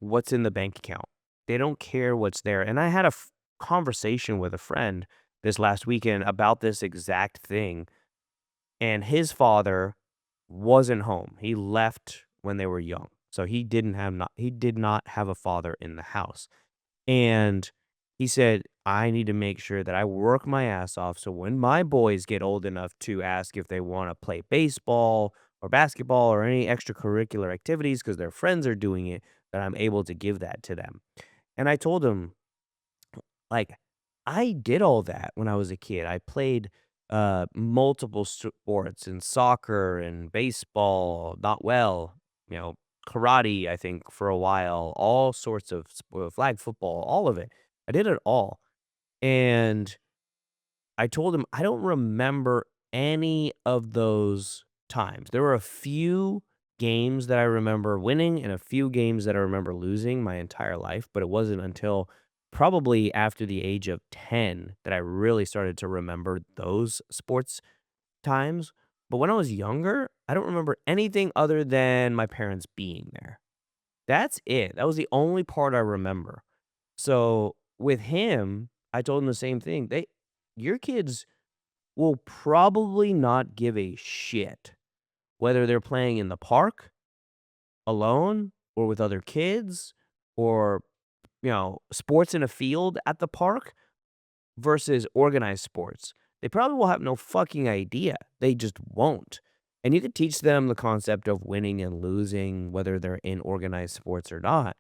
[SPEAKER 1] what's in the bank account. They don't care what's there. And I had a conversation with a friend this last weekend about this exact thing. And his father wasn't home. He left when they were young. So he did not have a father in the house. And he said, I need to make sure that I work my ass off so when my boys get old enough to ask if they want to play baseball or basketball or any extracurricular activities because their friends are doing it, that I'm able to give that to them. And I told him, like, I did all that when I was a kid. I played multiple sports and soccer and baseball, not well, you know, karate, I think, for a while, all sorts of flag football, all of it. I did it all. And I told him I don't remember any of those times. There were a few games that I remember winning and a few games that I remember losing my entire life, but it wasn't until probably after the age of 10 that I really started to remember those sports times. But when I was younger, I don't remember anything other than my parents being there. That's it. That was the only part I remember. So with him, I told him the same thing. Your kids will probably not give a shit whether they're playing in the park alone or with other kids or, sports in a field at the park versus organized sports. They probably will have no fucking idea. They just won't. And you could teach them the concept of winning and losing, whether they're in organized sports or not.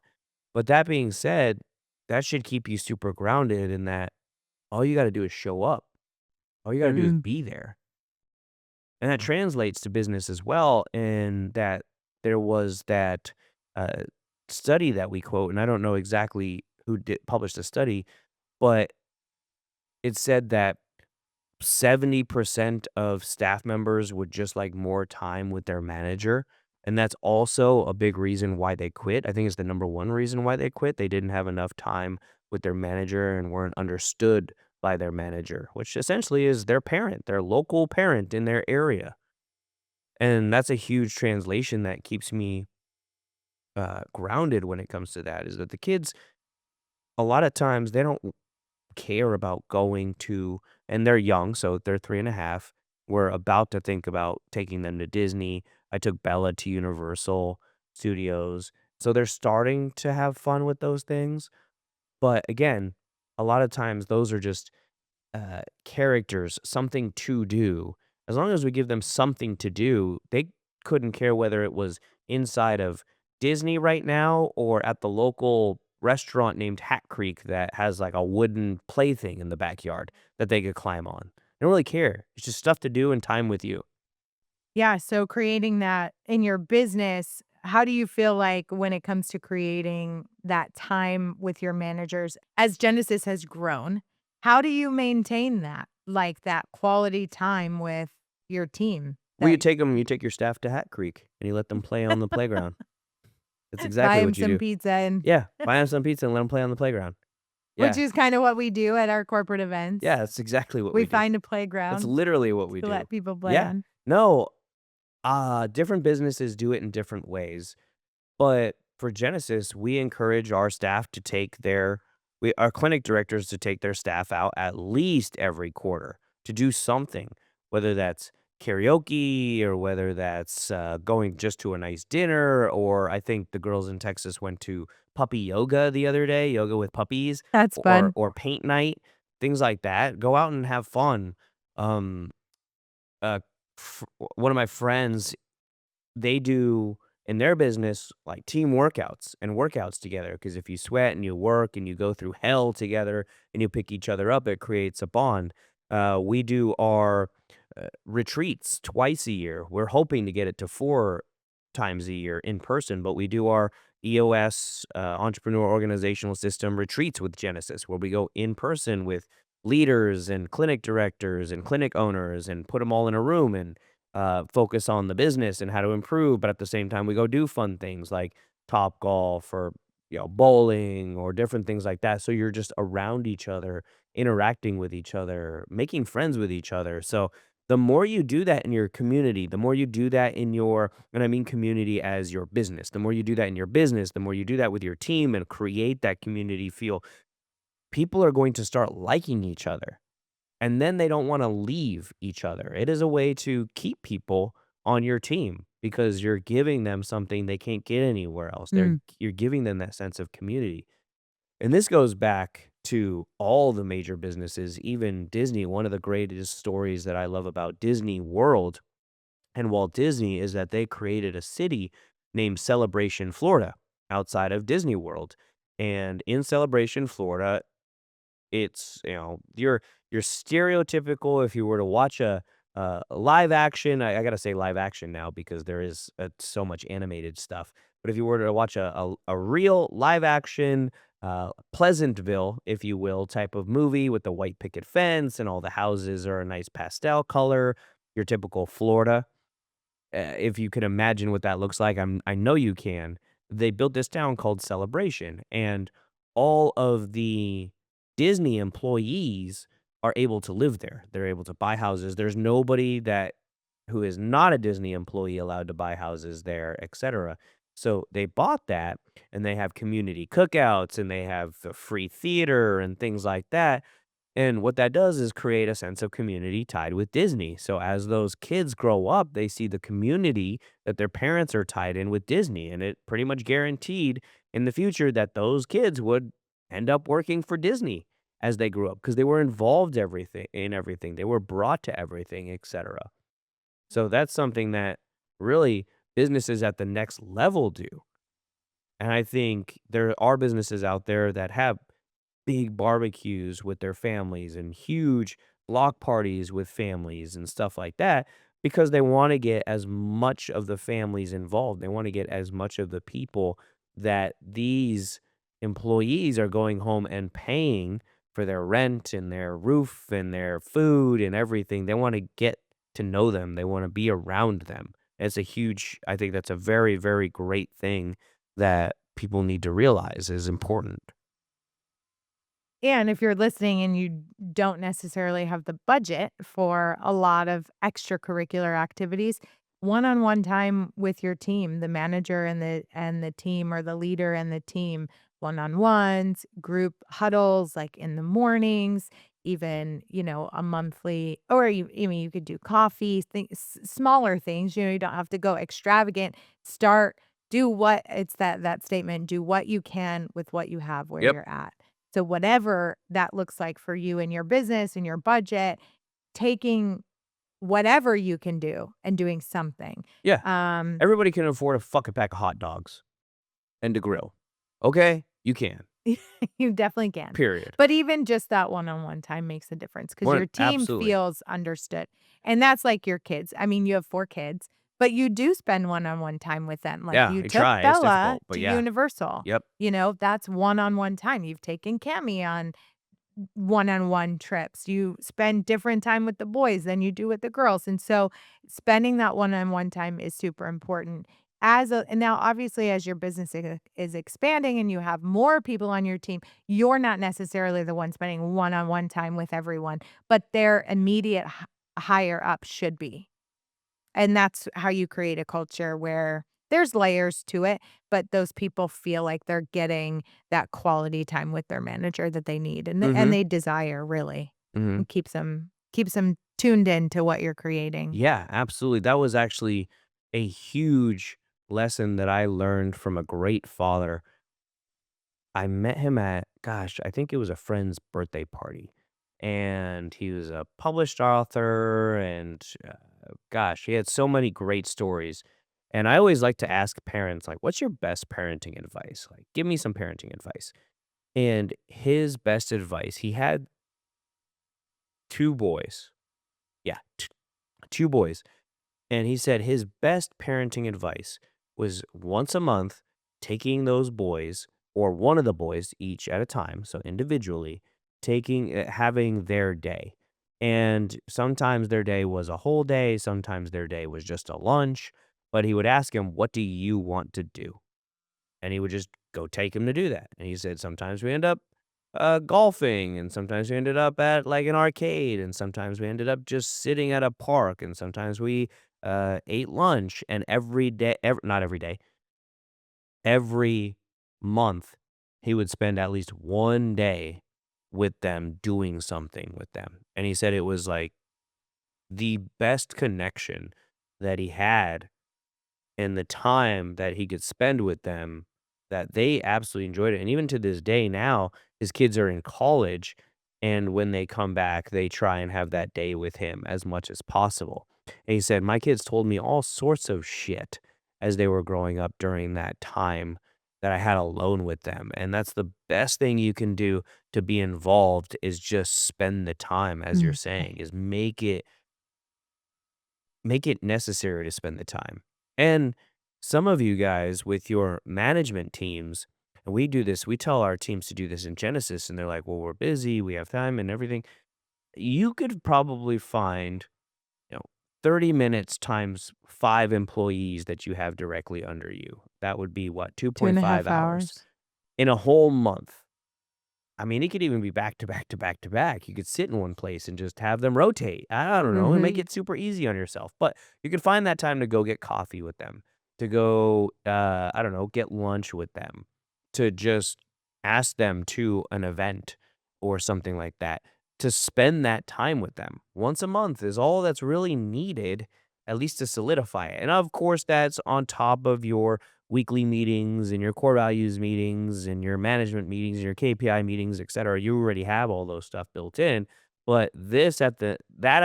[SPEAKER 1] But that being said, that should keep you super grounded in that all you got to do is show up. All you got to do is
[SPEAKER 2] Mhm.
[SPEAKER 1] be there. And that translates to business as well, in that there was that, uh, study that we quote, and I don't know exactly who did published the study, but it said that 70% of staff members would just like more time with their manager, and that's also a big reason why they quit. I think it's the number one reason why they quit. They didn't have enough time with their manager and weren't understood by their manager, which essentially is their parent, their local parent in their area. And that's a huge translation that keeps me, grounded when it comes to that, is that the kids, a lot of times, they don't care about going to, and they're young, so they're 3.5. We're about to think about taking them to Disney. I took Bella to Universal Studios. So they're starting to have fun with those things. But again, a lot of times those are just characters, something to do. As long as we give them something to do, they couldn't care whether it was inside of Disney right now or at the local restaurant named Hat Creek that has like a wooden plaything in the backyard that they could climb on. They don't really care. It's just stuff to do and time with you.
[SPEAKER 2] Yeah, so creating that in your business, how do you feel like when it comes to creating that time with your managers as Genesis has grown, how do you maintain that, like that quality time with your team
[SPEAKER 1] Well,
[SPEAKER 2] that
[SPEAKER 1] you take your staff to Hat Creek and you let them play on the playground. That's
[SPEAKER 2] buy
[SPEAKER 1] exactly
[SPEAKER 2] him
[SPEAKER 1] what you
[SPEAKER 2] some
[SPEAKER 1] do.
[SPEAKER 2] pizza and
[SPEAKER 1] Yeah, buy them some pizza and let them play on the playground.
[SPEAKER 2] which
[SPEAKER 1] Yeah,
[SPEAKER 2] is kind of what we do at our corporate events.
[SPEAKER 1] yeah, that's exactly what
[SPEAKER 2] We
[SPEAKER 1] we do.
[SPEAKER 2] find a
[SPEAKER 1] That's
[SPEAKER 2] playground
[SPEAKER 1] literally what we
[SPEAKER 2] to
[SPEAKER 1] do.
[SPEAKER 2] let people play
[SPEAKER 1] Yeah.
[SPEAKER 2] on.
[SPEAKER 1] No, different businesses do it in different ways. But for Genesis, we encourage our staff to take our clinic directors to take their staff out at least every quarter to do something, whether that's karaoke or whether that's going just to a nice dinner. Or I think the girls in Texas went to puppy yoga the other day, yoga with puppies,
[SPEAKER 2] That's fun.
[SPEAKER 1] or paint night, things like that. Go out and have fun. Um, uh, One of my friends, they do in their business like team workouts and workouts together, because if you sweat and you work and you go through hell together and you pick each other up, it creates a bond. We do our retreats twice a year. We're hoping to get it to 4 times a year in person, but we do our EOS, Entrepreneur Organizational System retreats with Genesis, where we go in person with leaders and clinic directors and clinic owners and put them all in a room and focus on the business and how to improve. But at the same time, we go do fun things like top golf or bowling or different things like that. So you're just around each other, interacting with each other, making friends with each other. So the more you do that in your community, the more you do that in your, and I mean community as your business, the more you do that in your business, the more you do that with your team and create that community feel, people are going to start liking each other, and then they don't wanna leave each other. It is a way to keep people on your team because you're giving them something they can't get anywhere else.
[SPEAKER 2] Mm.
[SPEAKER 1] You're giving them that sense of community. And this goes back to all the major businesses, even Disney. One of the greatest stories that I love about Disney World and Walt Disney is that they created a city named Celebration, Florida, outside of Disney World. And in Celebration, Florida, it's, your stereotypical, if you were to watch a live action, I gotta say live action now because there is, so much animated stuff, but if you were to watch a real live action, Pleasantville, if you will, type of movie with the white picket fence and all the houses are a nice pastel color, your typical Florida, if you could imagine what that looks like, I know you can. They built this town called Celebration, and all of the Disney employees are able to live there. They're able to buy houses. There's nobody that who is not a Disney employee allowed to buy houses there, etc. So they bought that, and they have community cookouts, and they have free theater and things like that. And what that does is create a sense of community tied with Disney. So as those kids grow up, they see the community that their parents are tied in with Disney. And it pretty much guaranteed in the future that those kids would end up working for Disney as they grew up because they were involved everything. They were brought to everything, etc. So that's something that really businesses at the next level do. And I think there are businesses out there that have big barbecues with their families and huge block parties with families and stuff like that because they want to get as much of the families involved. They want to get as much of the people that these employees are going home and paying for their rent and their roof and their food and everything. They want to get to know them. They want to be around them. I think that's a very, very great thing that people need to realize is important.
[SPEAKER 2] And if you're listening and you don't necessarily have the budget for a lot of extracurricular activities, one-on-one time with your team, the manager and the team or the leader and the team, one-on-ones, group huddles like in the mornings, even, a monthly or you could do coffee, smaller things, you don't have to go extravagant. Do what it's that statement, do what you can with what you have where
[SPEAKER 1] Yep.
[SPEAKER 2] you're at. So whatever that looks like for you and your business and your budget, taking whatever you can do and doing something.
[SPEAKER 1] Yeah.
[SPEAKER 2] Um,
[SPEAKER 1] Everybody can afford a fucking pack of hot dogs and to grill. Okay? You can.
[SPEAKER 2] you definitely can.
[SPEAKER 1] Period.
[SPEAKER 2] But even just that one-on-one time makes a difference because
[SPEAKER 1] One
[SPEAKER 2] your team
[SPEAKER 1] absolutely.
[SPEAKER 2] feels understood. And that's like your kids. I mean, you have 4 kids, but you do spend one-on-one time with them. Like
[SPEAKER 1] Yeah,
[SPEAKER 2] you
[SPEAKER 1] I
[SPEAKER 2] took
[SPEAKER 1] try. It's
[SPEAKER 2] Bella
[SPEAKER 1] difficult, but
[SPEAKER 2] to
[SPEAKER 1] yeah.
[SPEAKER 2] Universal.
[SPEAKER 1] Yep.
[SPEAKER 2] That's one-on-one time. You've taken Cammy on one-on-one trips. You spend different time with the boys than you do with the girls, and so spending that one-on-one time is super important. And now obviously as your business is expanding and you have more people on your team, you're not necessarily the one spending one-on-one time with everyone, but their immediate higher up should be. And that's how you create a culture where there's layers to it, but those people feel like they're getting that quality time with their manager that they need and
[SPEAKER 1] Mhm,
[SPEAKER 2] they desire really.
[SPEAKER 1] mhm.
[SPEAKER 2] It keeps them tuned in to what you're creating.
[SPEAKER 1] Yeah, absolutely. That was actually a huge lesson that I learned from a great father. I met him at, gosh, I think it was a friend's birthday party. And he was a published author, and gosh, he had so many great stories. And I always like to ask parents, like, what's your best parenting advice? Like, give me some parenting advice. And his best advice, he had two boys. Yeah, two boys. And he said his best parenting advice was once a month taking those boys or one of the boys each at a time, so individually, having their day. And sometimes their day was a whole day, sometimes their day was just a lunch, but he would ask him, "What do you want to do?" And he would just go take him to do that. And he said, "Sometimes we end up golfing, and sometimes we ended up at like an arcade, and sometimes we ended up just sitting at a park, and sometimes we ate lunch." And every day, not every day, every month, he would spend at least one day with them doing something with them. And he said it was like the best connection that he had and the time that he could spend with them, that they absolutely enjoyed it. And even to this day now, his kids are in college, and when they come back, they try and have that day with him as much as possible. And he said, "My kids told me all sorts of shit as they were growing up during that time that I had alone with them. And that's the best thing you can do to be involved is just spend the time, as you're
[SPEAKER 2] Mm,
[SPEAKER 1] saying,
[SPEAKER 2] right.
[SPEAKER 1] is make it necessary to spend the time. And some of you guys with your management teams, and we do this, we tell our teams to do this in Genesis, and they're like, "Well, we're busy, we have time and everything." You could probably find, you know, 30 minutes times 5 employees that you have directly under you. That would be what?
[SPEAKER 2] Two and a
[SPEAKER 1] 2.5
[SPEAKER 2] half
[SPEAKER 1] hours
[SPEAKER 2] hours.
[SPEAKER 1] in a whole month. I mean, it could even be back to back to back to back. You could sit in one place and just have them rotate. I don't know, and make
[SPEAKER 2] Mhm.
[SPEAKER 1] it super easy on yourself. But you could find that time to go get coffee with them, to go, I don't know, get lunch with them, to just ask them to an event or something like that, to spend that time with them. Once a month is all that's really needed, at least to solidify it. And of course, that's on top of your weekly meetings and your core values meetings and your management meetings and your KPI meetings, et cetera. You already have all those stuff built in. But at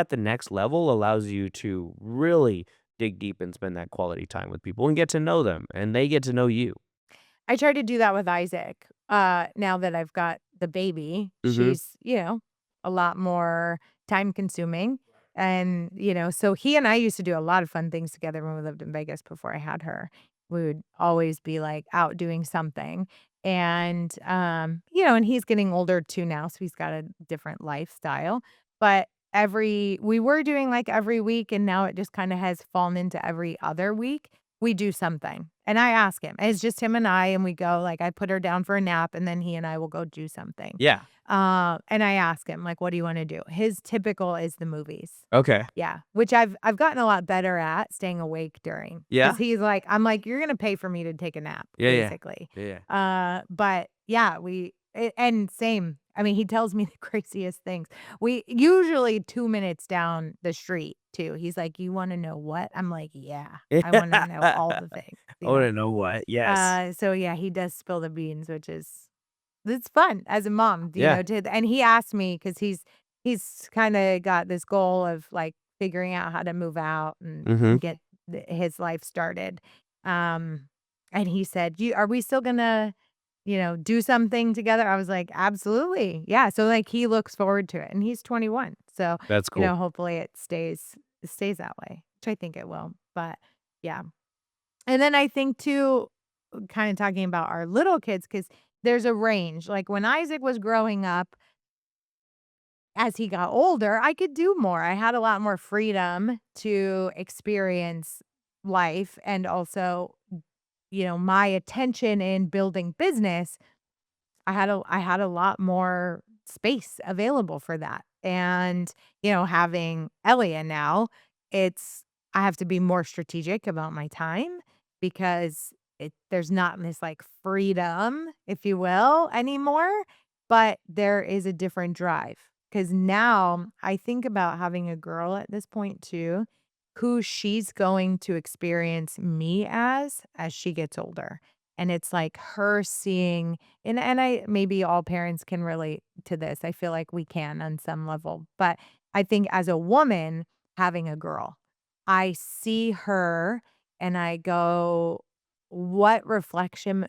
[SPEAKER 1] the next level allows you to really dig deep and spend that quality time with people and get to know them and they get to know you.
[SPEAKER 2] I tried to do that with Isaac. Now that I've got the baby,
[SPEAKER 1] Mhm.
[SPEAKER 2] she's, a lot more time consuming. And, so he and I used to do a lot of fun things together when we lived in Vegas before I had her. We would always be like out doing something. And, and he's getting older too now. So he's got a different lifestyle. But we were doing like every week. And now it just kind of has fallen into every other week we do something, and I ask him. It's just him and I, and we go like, I put her down for a nap, and then he and I will go do something.
[SPEAKER 1] Yeah.
[SPEAKER 2] And I ask him, like, "What do you wanna do?" His typical is the movies.
[SPEAKER 1] Okay.
[SPEAKER 2] Yeah, which I've gotten a lot better at staying awake during, because
[SPEAKER 1] Yeah.
[SPEAKER 2] I'm like, "You're gonna pay for me to take a nap,"
[SPEAKER 1] Yeah, yeah.
[SPEAKER 2] basically.
[SPEAKER 1] Yeah, yeah.
[SPEAKER 2] But yeah, and same. I mean, he tells me the craziest things. We usually 2 minutes down the street too. He's like, "You wanna know what?" I'm like, "Yeah, I wanna know all the things,"
[SPEAKER 1] I wanna know what. Yes.
[SPEAKER 2] So yeah, he does spill the beans, which is it's fun as a mom,
[SPEAKER 1] Yeah.
[SPEAKER 2] and he asked me because he's kinda got this goal of, like, figuring out how to move out
[SPEAKER 1] Mhm.
[SPEAKER 2] and get his life started. Um, and he said, "You Are we still gonna, do something together?" I was like, "Absolutely, yeah." So, like, he looks forward to it, and he's 21, so,
[SPEAKER 1] That's cool.
[SPEAKER 2] hopefully it stays that way, which I think it will, but yeah. And then I think too, kinda talking about our little kids, because there's a range. Like, when Isaac was growing up, as he got older, I could do more. I had a lot more freedom to experience life, and also, my attention in building business, I had a lot more space available for that. And, having Elia now, it's I have to be more strategic about my time because there's not this, like, freedom, if you will, anymore, but there is a different drive. Because now I think about having a girl at this point too, who she's going to experience me as she gets older, and it's like her seeing and I maybe all parents can relate to this, I feel like we can on some level, but I think as a woman having a girl, I see her and I go, what reflection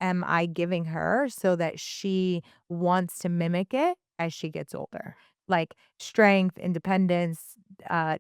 [SPEAKER 2] am I giving her so that she wants to mimic it as she gets older? Like strength, independence, uh,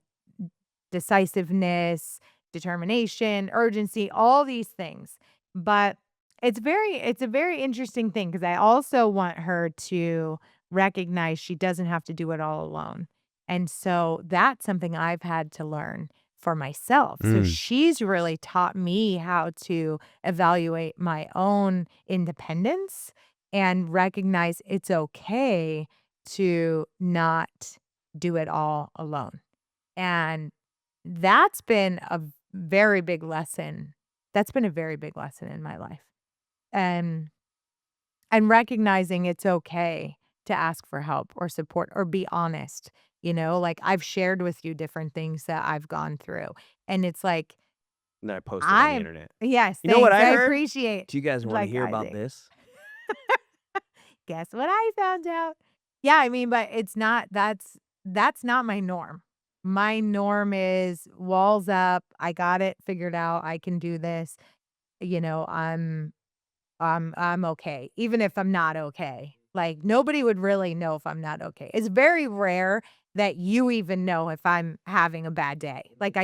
[SPEAKER 2] decisiveness, determination, urgency, all these things. But it's a very interesting thing because I also want her to recognize she doesn't have to do it all alone. And so that's something I've had to learn for myself. So
[SPEAKER 1] Mm.
[SPEAKER 2] she's really taught me how to evaluate my own independence and recognize it's okay to not do it all alone. And that's been a very big lesson. That's been a very big lesson in my life. And and recognizing it's okay to ask for help or support or be honest, like I've shared with you different things that I've gone through. And it's like
[SPEAKER 1] That I posted on the
[SPEAKER 2] I'm
[SPEAKER 1] internet.
[SPEAKER 2] yes,
[SPEAKER 1] You know what
[SPEAKER 2] thanks.
[SPEAKER 1] I
[SPEAKER 2] I
[SPEAKER 1] heard?
[SPEAKER 2] appreciate
[SPEAKER 1] Do you guys wanna
[SPEAKER 2] like
[SPEAKER 1] hear about
[SPEAKER 2] I
[SPEAKER 1] this?
[SPEAKER 2] guess what I found out? Yeah, I mean, but it's not that's not my norm. My norm is walls up, I got it figured out, I can do this, you know, I'm okay, even if I'm not okay. Like nobody would really know if I'm not okay. It's very rare that you even know if I'm having a bad day. Like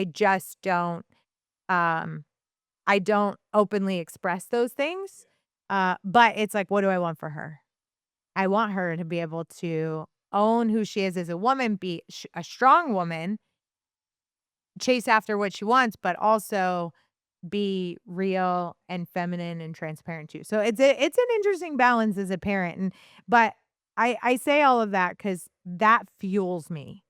[SPEAKER 2] um I don't openly express those things. But it's like what do I want for her? I want her to be able to own who she is as a woman, be a strong woman, chase after what she wants, but also be real and feminine and transparent too. So it's an interesting balance as a parent, and but I say all of that because that fuels me,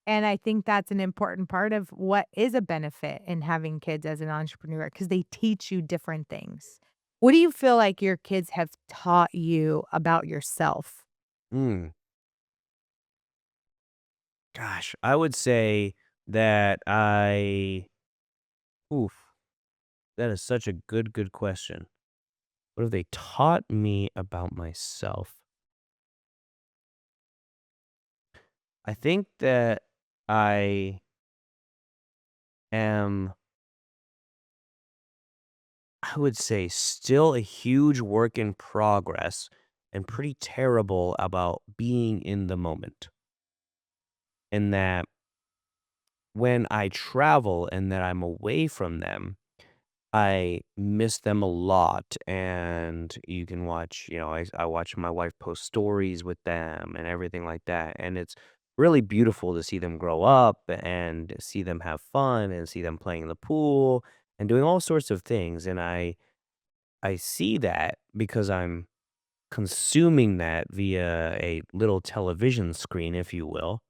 [SPEAKER 2] and I think that's an important part of what is a benefit in having kids as an entrepreneur because they teach you different things. What do you feel like your kids have taught you about yourself?
[SPEAKER 1] Mm. Gosh, I would say that oof, that is such a good question. What have they taught me about myself? I think that I am, I would say, still a huge work in progress and pretty terrible about being in the moment. And that when I travel and that I'm away from them, I miss them a lot, and you can watch, I watch my wife post stories with them and everything like that, and it's really beautiful to see them grow up and see them have fun and see them playing in the pool and doing all sorts of things, and I see that because I'm consuming that via a little television screen, if you will,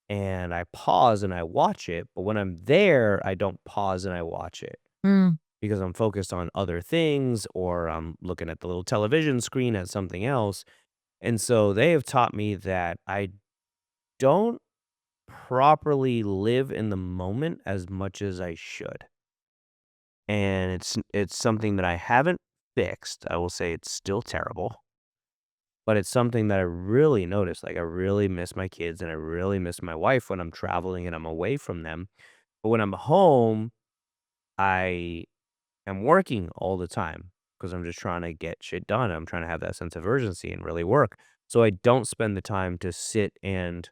[SPEAKER 1] and I pause and I watch it, but when I'm there, I don't pause and I watch it
[SPEAKER 2] Mm,
[SPEAKER 1] because I'm focused on other things or I'm looking at the little television screen at something else. And so they have taught me that I don't properly live in the moment as much as I should. And it's something that I haven't fixed. I will say it's still terrible, but it's something that I really notice. Like I really miss my kids and I really miss my wife when I'm traveling and I'm away from them. But when I'm home, I am working all the time because I'm just trying to get shit done. I'm trying to have that sense of urgency and really work. So I don't spend the time to sit and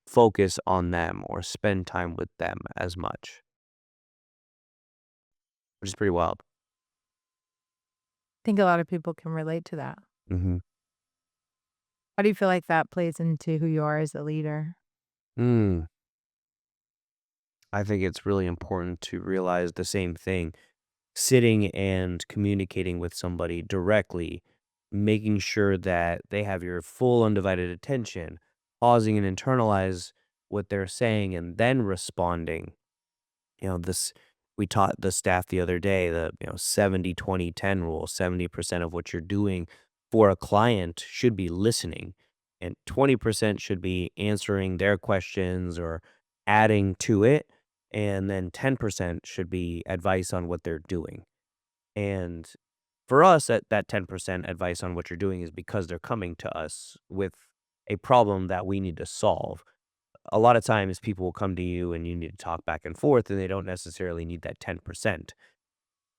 [SPEAKER 1] focus on them or spend time with them as much, which is pretty wild.
[SPEAKER 2] think a lot of people can relate to that.
[SPEAKER 1] Mhm.
[SPEAKER 2] How do you feel like that plays into who you are as a leader?
[SPEAKER 1] Mm. I think it's really important to realize the same thing. Sitting and communicating with somebody directly, making sure that they have your full undivided attention, pausing and internalize what they're saying and then responding this we taught the staff the other day, the 70-20-10 rule. 70% of what you're doing for a client should be listening, and 20% should be answering their questions or adding to it, and then 10% should be advice on what they're doing. And for us, that 10% advice on what you're doing is because they're coming to us with a problem that we need to solve. A lot of times people will come to you and you need to talk back and forth and they don't necessarily need that 10%.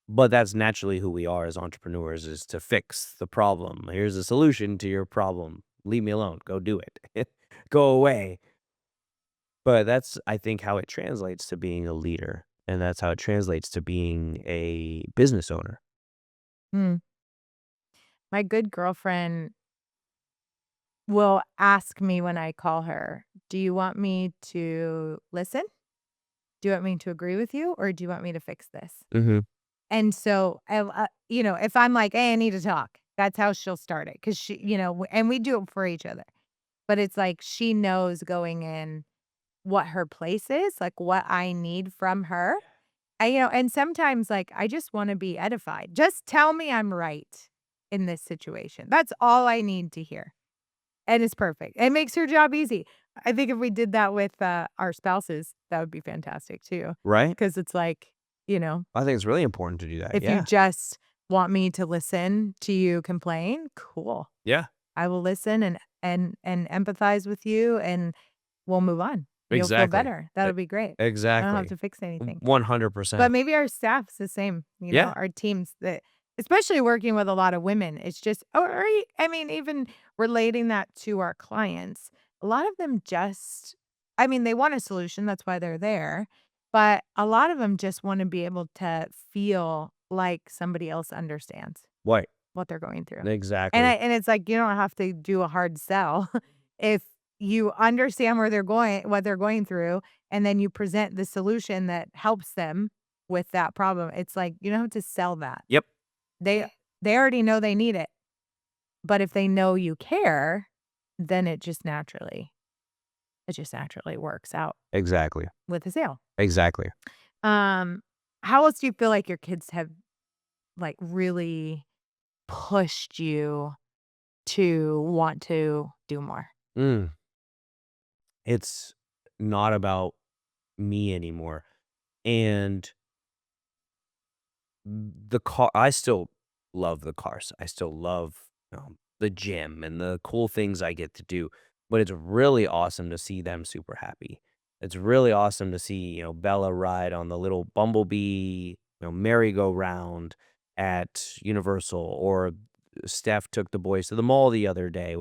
[SPEAKER 1] But that's naturally who we are as entrepreneurs, is to fix the problem. Here's a solution to your problem. Leave me alone. Go do it. Go away. But that's, I think, how it translates to being a leader. And that's how it translates to being a business owner.
[SPEAKER 2] Mm. My good girlfriend will ask me when I call her, "Do you want me to listen? Do you want me to agree with you, or do you want me to fix this?"
[SPEAKER 1] Hmm.
[SPEAKER 2] And so, if I'm like, "Hey, I need to talk," that's how she'll start it, because and we do it for each other. But it's like she knows going in what her place is, like, what I need from her. And sometimes, like, I just wanna be edified. Just tell me I'm right in this situation. That's all I need to hear, and it's perfect. It makes her job easy. I think if we did that with, our spouses, that would be fantastic too,
[SPEAKER 1] Right?
[SPEAKER 2] because it's like, you know,
[SPEAKER 1] I think it's really important to do that.
[SPEAKER 2] if you
[SPEAKER 1] Yeah.
[SPEAKER 2] just want me to listen to you complain, cool.
[SPEAKER 1] Yeah.
[SPEAKER 2] I will listen and empathize with you, and we'll move on. You'll feel
[SPEAKER 1] Exactly.
[SPEAKER 2] better.
[SPEAKER 1] E
[SPEAKER 2] That'll be great. I don't have
[SPEAKER 1] exactly.
[SPEAKER 2] to fix anything. But
[SPEAKER 1] 100%.
[SPEAKER 2] maybe our staff's the same,
[SPEAKER 1] Yeah.
[SPEAKER 2] our teams that, especially working with a lot of women, it's just, I mean, even relating that to our clients, a lot of them just, I mean, they want a solution, that's why they're there, but a lot of them just wanna be able to feel like somebody else understands
[SPEAKER 1] Right.
[SPEAKER 2] what they're going through.
[SPEAKER 1] Exactly.
[SPEAKER 2] And it's like, you don't have to do a hard sell. If you understand what they're going through, and then you present the solution that helps them with that problem, it's like, you don't have to sell that.
[SPEAKER 1] Yep.
[SPEAKER 2] They they already know they need it, but if they know you care, then it just naturally works out
[SPEAKER 1] Exactly.
[SPEAKER 2] with the sale.
[SPEAKER 1] Exactly.
[SPEAKER 2] Um, how else do you feel like your kids have, like, really pushed you to want to do more?
[SPEAKER 1] Mm. It's not about me anymore, and the car I still love the cars. I still love, the gym and the cool things I get to do, but it's really awesome to see them super happy. It's really awesome to see, Bella ride on the little bumblebee, merry-go-round at Universal, or Steph took the boys to the mall the other day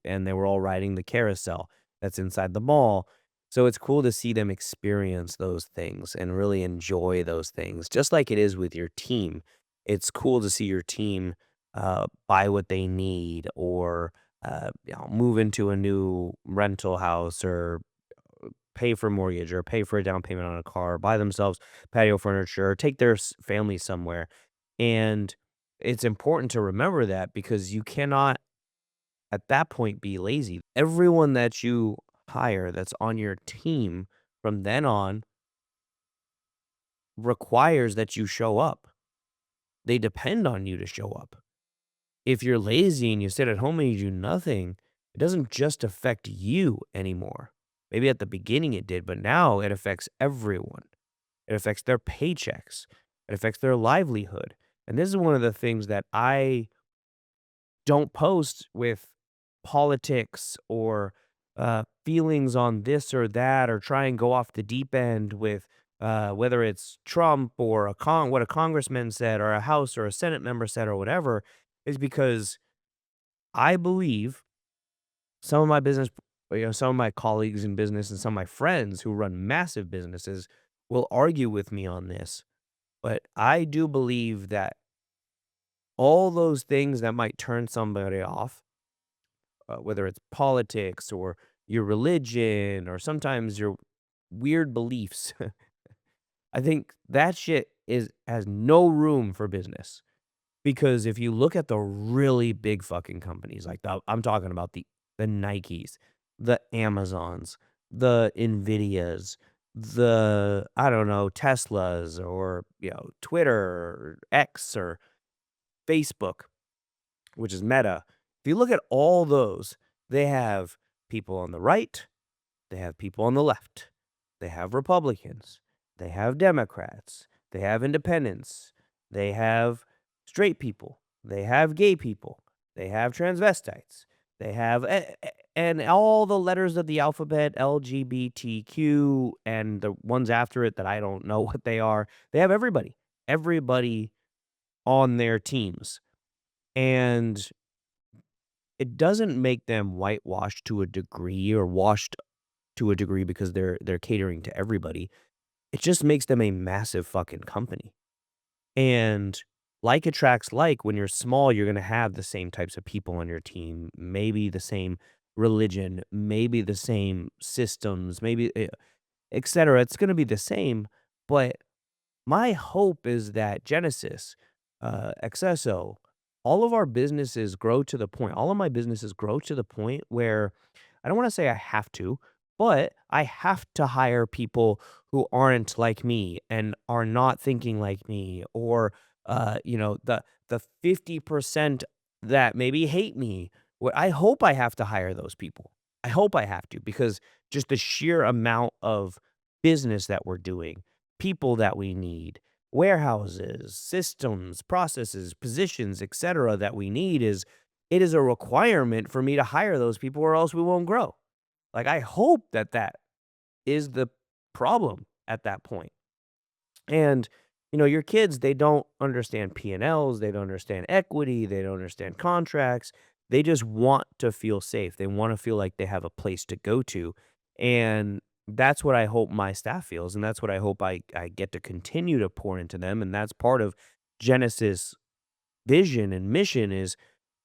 [SPEAKER 1] and they were all riding the carousel that's inside the mall. So it's cool to see them experience those things and really enjoy those things, just like it is with your team. It's cool to see your team buy what they need, or move into a new rental house, or pay for mortgage, or pay for a down payment on a car, buy themselves patio furniture, or take their family somewhere. And it's important to remember that, because you cannot at that point be lazy. Everyone that you hire that's on your team from then on requires that you show up. They depend on you to show up. If you're lazy and you sit at home and you do nothing, it doesn't just affect you anymore. Maybe at the beginning it did, but now it affects everyone. It affects their paychecks. It affects their livelihood. And this is one of the things that I don't post with politics, or feelings on this or that, or try and go off the deep end with whether it's Trump, or what a congressman said, or a House or a Senate member said, or whatever, is because I believe some of my some of my colleagues in business and some of my friends who run massive businesses will argue with me on this. But I do believe that all those things that might turn somebody off, whether it's politics or your religion or sometimes your weird beliefs, I think that shit has no room for business. Because if you look at the really big fucking companies, like I'm talking about the Nikes, the Amazons, the Nvidias, the, I don't know, Teslas or, Twitter or X or Facebook, which is Meta. If you look at all those, they have people on the right, they have people on the left. They have Republicans. They have Democrats. They have independents. They have straight people. They have gay people. They have transvestites. They have and all the letters of the alphabet, LGBTQ, and the ones after it that I don't know what they are. They have everybody. Everybody on their teams. And it doesn't make them whitewashed to a degree or washed to a degree because they're catering to everybody. It just makes them a massive fucking company. And like attracts like. When you're small, you're gonna have the same types of people on your team, maybe the same religion, maybe the same systems, maybe et cetera. It's gonna be the same, but my hope is that Genesis, Excesso, all of our businesses grow to the point all of my businesses grow to the point where I don't wanna say I have to, but I have to hire people who aren't like me and are not thinking like me or, the 50% that maybe hate me. I hope I have to hire those people. I hope I have to because just the sheer amount of business that we're doing, people that we need, warehouses, systems, processes, positions, etcetera, that we need is it is a requirement for me to hire those people or else we won't grow. Like, I hope that that is the problem at that point. And, your kids, they don't understand P&Ls, they don't understand equity, they don't understand contracts. They just want to feel safe. They wanna feel like they have a place to go to, and that's what I hope my staff feels, and that's what I hope I get to continue to pour into them, and that's part of Genesis' vision and mission is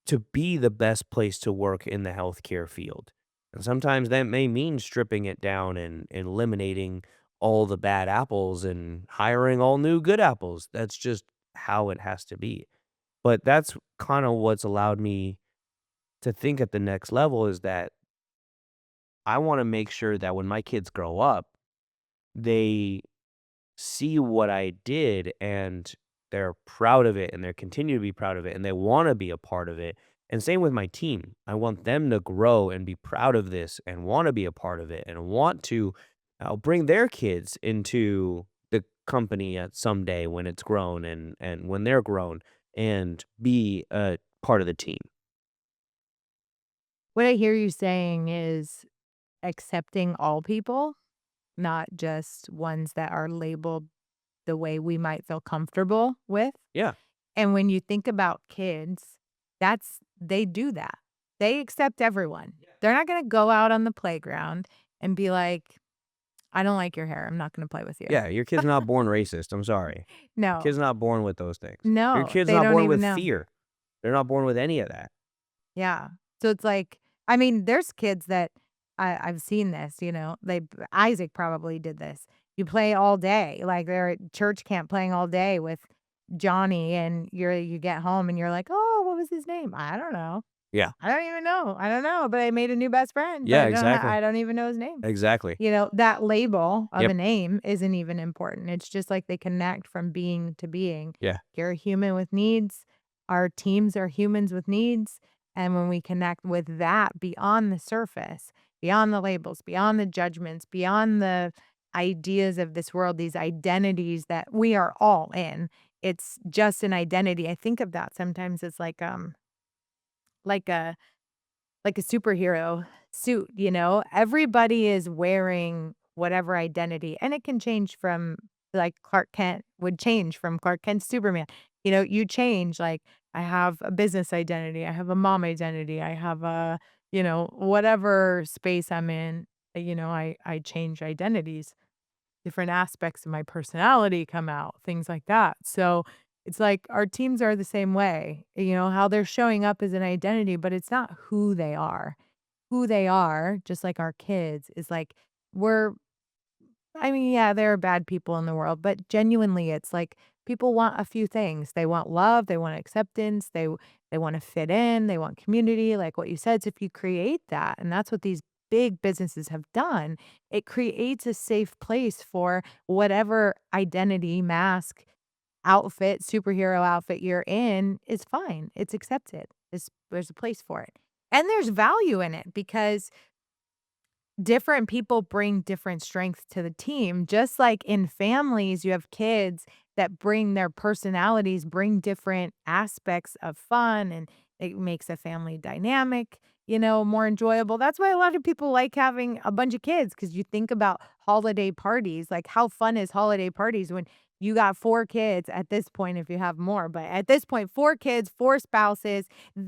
[SPEAKER 1] to be the best place to work in the healthcare field. And sometimes that may mean stripping it down and eliminating all the bad apples and hiring all new good apples. That's just how it has to be. But that's kind of what's allowed me to think at the next level is that I want to make sure that when my kids grow up, they see what I did and they're proud of it and they continue to be proud of it and they want to be a part of it. And same with my team. I want them to grow and be proud of this and want to be a part of it and want to bring their kids into the company at someday when it's grown and when they're grown and be a part of the team.
[SPEAKER 2] What I hear you saying is accepting all people, not just ones that are labeled the way we might feel comfortable with.
[SPEAKER 1] Yeah.
[SPEAKER 2] And when you think about kids, they do that. They accept everyone. They're not gonna go out on the playground and be like, "I don't like your hair. I'm not gonna play with you."
[SPEAKER 1] Yeah. Your kid's not born racist. I'm sorry. Your
[SPEAKER 2] No.
[SPEAKER 1] kid's not born with those things. Your
[SPEAKER 2] No,
[SPEAKER 1] kid's
[SPEAKER 2] they
[SPEAKER 1] not
[SPEAKER 2] don't
[SPEAKER 1] born
[SPEAKER 2] even
[SPEAKER 1] with
[SPEAKER 2] know.
[SPEAKER 1] fear. They're not born with any of that.
[SPEAKER 2] Yeah. So it's like I mean, there's kids that I've seen this, Isaac probably did this. You play all day, like, they're at church camp playing all day with Johnny, and you get home and you're like, "Oh, what was his name? I don't know.
[SPEAKER 1] Yeah.
[SPEAKER 2] I don't even know. I don't know, but I made a new best friend, but
[SPEAKER 1] Yeah,
[SPEAKER 2] I
[SPEAKER 1] exactly.
[SPEAKER 2] don't even know his name."
[SPEAKER 1] Exactly.
[SPEAKER 2] That label of
[SPEAKER 1] Yep.
[SPEAKER 2] a name isn't even important. It's just like they connect from being to being.
[SPEAKER 1] Yeah.
[SPEAKER 2] You're a human with needs. Our teams are humans with needs. And when we connect with that beyond the surface, beyond the labels, beyond the judgments, beyond the ideas of this world, these identities that we are all in, it's just an identity. I think of that sometimes as like a like a superhero suit, Everybody is wearing whatever identity, and it can change from like Clark Kent would change from Clark Kent to Superman. You change, like, I have a business identity, I have a mom identity, I have a, whatever space I'm in, I change identities. Different aspects of my personality come out, things like that. So it's like our teams are the same way, how they're showing up as an identity, but it's not who they are. Who they are, just like our kids, is like we're I mean, yeah, there are bad people in the world, but genuinely, it's like people want a few things. They want love, they want acceptance, they want to fit in, they want community, like what you said. So if you create that, and that's what these big businesses have done, it creates a safe place for whatever identity, mask, outfit, superhero outfit you're in is fine. It's accepted. There's a place for it. And there's value in it because different people bring different strengths to the team. Just like in families, you have kids that bring their personalities, bring different aspects of fun, and it makes a family dynamic, more enjoyable. That's why a lot of people like having a bunch of kids because you think about holiday parties, like how fun is holiday parties when you got 4 kids at this point, if you have more, but at this point, 4 kids, 4 spouses,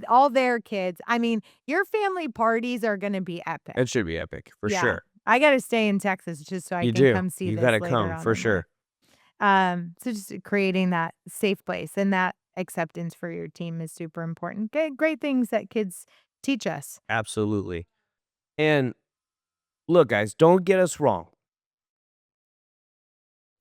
[SPEAKER 2] all their kids. I mean, your family parties are going to be epic.
[SPEAKER 1] It should be epic for
[SPEAKER 2] Yeah.
[SPEAKER 1] sure.
[SPEAKER 2] I gotta stay in Texas just so I
[SPEAKER 1] You
[SPEAKER 2] can
[SPEAKER 1] do.
[SPEAKER 2] come see
[SPEAKER 1] You
[SPEAKER 2] this
[SPEAKER 1] gotta
[SPEAKER 2] later
[SPEAKER 1] come
[SPEAKER 2] on
[SPEAKER 1] for
[SPEAKER 2] in life.
[SPEAKER 1] sure.
[SPEAKER 2] So just creating that safe place and that acceptance for your team is super important. Great things that kids teach us.
[SPEAKER 1] Absolutely. And look, guys, don't get us wrong.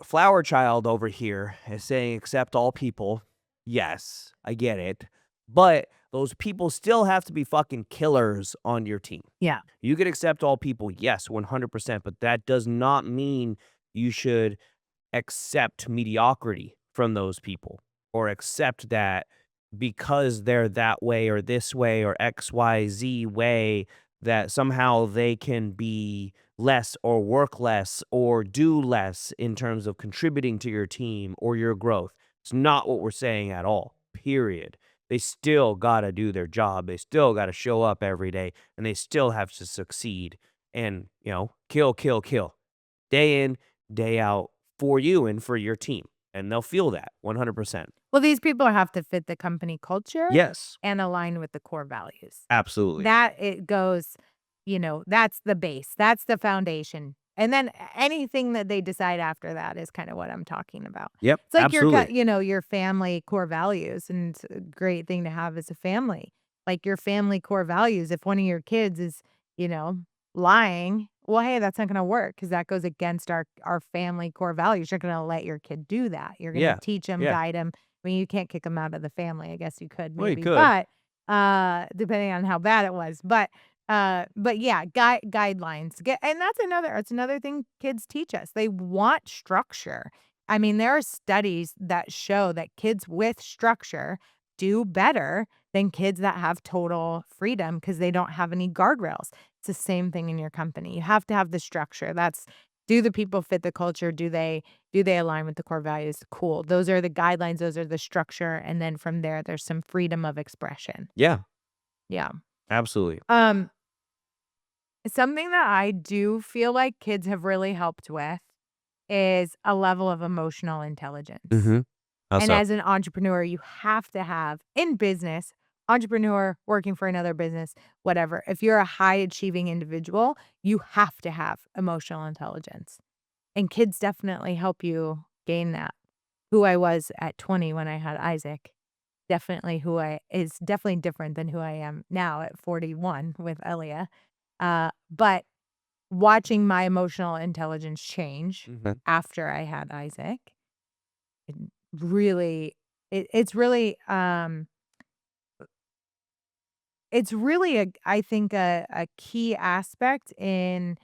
[SPEAKER 1] Flower Child over here is saying accept all people. Yes, I get it. But those people still have to be fucking killers on your team.
[SPEAKER 2] Yeah.
[SPEAKER 1] You could accept all people, yes, 100%, but that does not mean you should accept mediocrity from those people or accept that because they're that way or this way or XYZ way that somehow they can be less or work less or do less in terms of contributing to your team or your growth. It's not what we're saying at all. Period. They still got to do their job. They still got to show up every day and they still have to succeed and, kill, kill, kill day in, day out for you and for your team. And they'll feel that 100%.
[SPEAKER 2] Well, these people have to fit the company culture
[SPEAKER 1] Yes,
[SPEAKER 2] and align with the core values.
[SPEAKER 1] absolutely.
[SPEAKER 2] That it goes, that's the base, that's the foundation, and then anything that they decide after that is kinda what I'm talking about.
[SPEAKER 1] Yep,
[SPEAKER 2] It's like
[SPEAKER 1] absolutely.
[SPEAKER 2] your family core values, and it's a great thing to have as a family. Like, your family core values, if one of your kids is, you know, lying, well, hey, that's not gonna work because that goes against our family core values. You're gonna let your kid do that. You're gonna
[SPEAKER 1] Yeah,
[SPEAKER 2] teach him,
[SPEAKER 1] yeah.
[SPEAKER 2] guide him. I mean, you can't kick him out of the family. I guess you could
[SPEAKER 1] Well, you
[SPEAKER 2] maybe,
[SPEAKER 1] could.
[SPEAKER 2] but depending on how bad it was. But yeah, guidelines. And that's another thing kids teach us. They want structure. I mean, there are studies that show that kids with structure do better than kids that have total freedom because they don't have any guardrails. It's the same thing in your company. You have to have the structure. That's do the people fit the culture? Do they align with the core values? Cool. Those are the guidelines, those are the structure, and then from there, there's some freedom of expression.
[SPEAKER 1] Yeah,
[SPEAKER 2] Yeah.
[SPEAKER 1] absolutely.
[SPEAKER 2] Um, Something that I do feel like kids have really helped with is a level of emotional intelligence.
[SPEAKER 1] Mhm. How
[SPEAKER 2] And
[SPEAKER 1] so?
[SPEAKER 2] as an entrepreneur, you have to have in business, entrepreneur, working for another business, whatever. If you're a high achieving individual, you have to have emotional intelligence. And kids definitely help you gain that. Who I was at 20 when I had Isaac, definitely who I is definitely different than who I am now at 41 with Elia. But watching my emotional intelligence change
[SPEAKER 1] Mhm.
[SPEAKER 2] after I had Isaac, it really it's really, it's really I think a key aspect in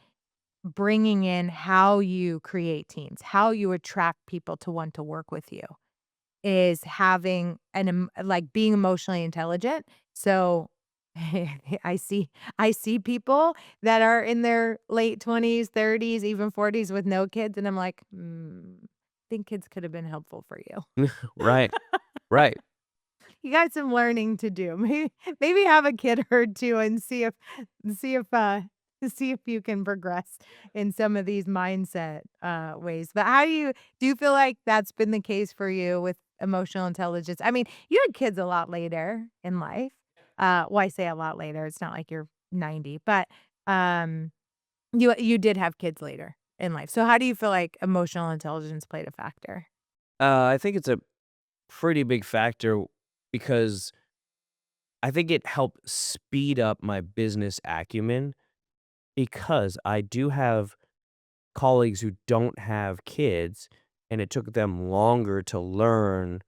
[SPEAKER 2] bringing in how you create teams, how you attract people to want to work with you. Is having like, being emotionally intelligent. So, I see people that are in their late 20s, 30s, even 40s with no kids, and I'm like, think kids could have been helpful for you."
[SPEAKER 1] Right, right.
[SPEAKER 2] You got some learning to do. Maybe have a kid or 2 and see if, uh see if you can progress in some of these mindset, ways. But how do you feel like that's been the case for you with emotional intelligence? I mean, you had kids a lot later in life. Well, I say a lot later, it's not like you're 90, but, um, you did have kids later in life. So how do you feel like emotional intelligence played a factor?
[SPEAKER 1] I think it's a pretty big factor because I think it helped speed up my business acumen because I do have colleagues who don't have kids, and it took them longer to learn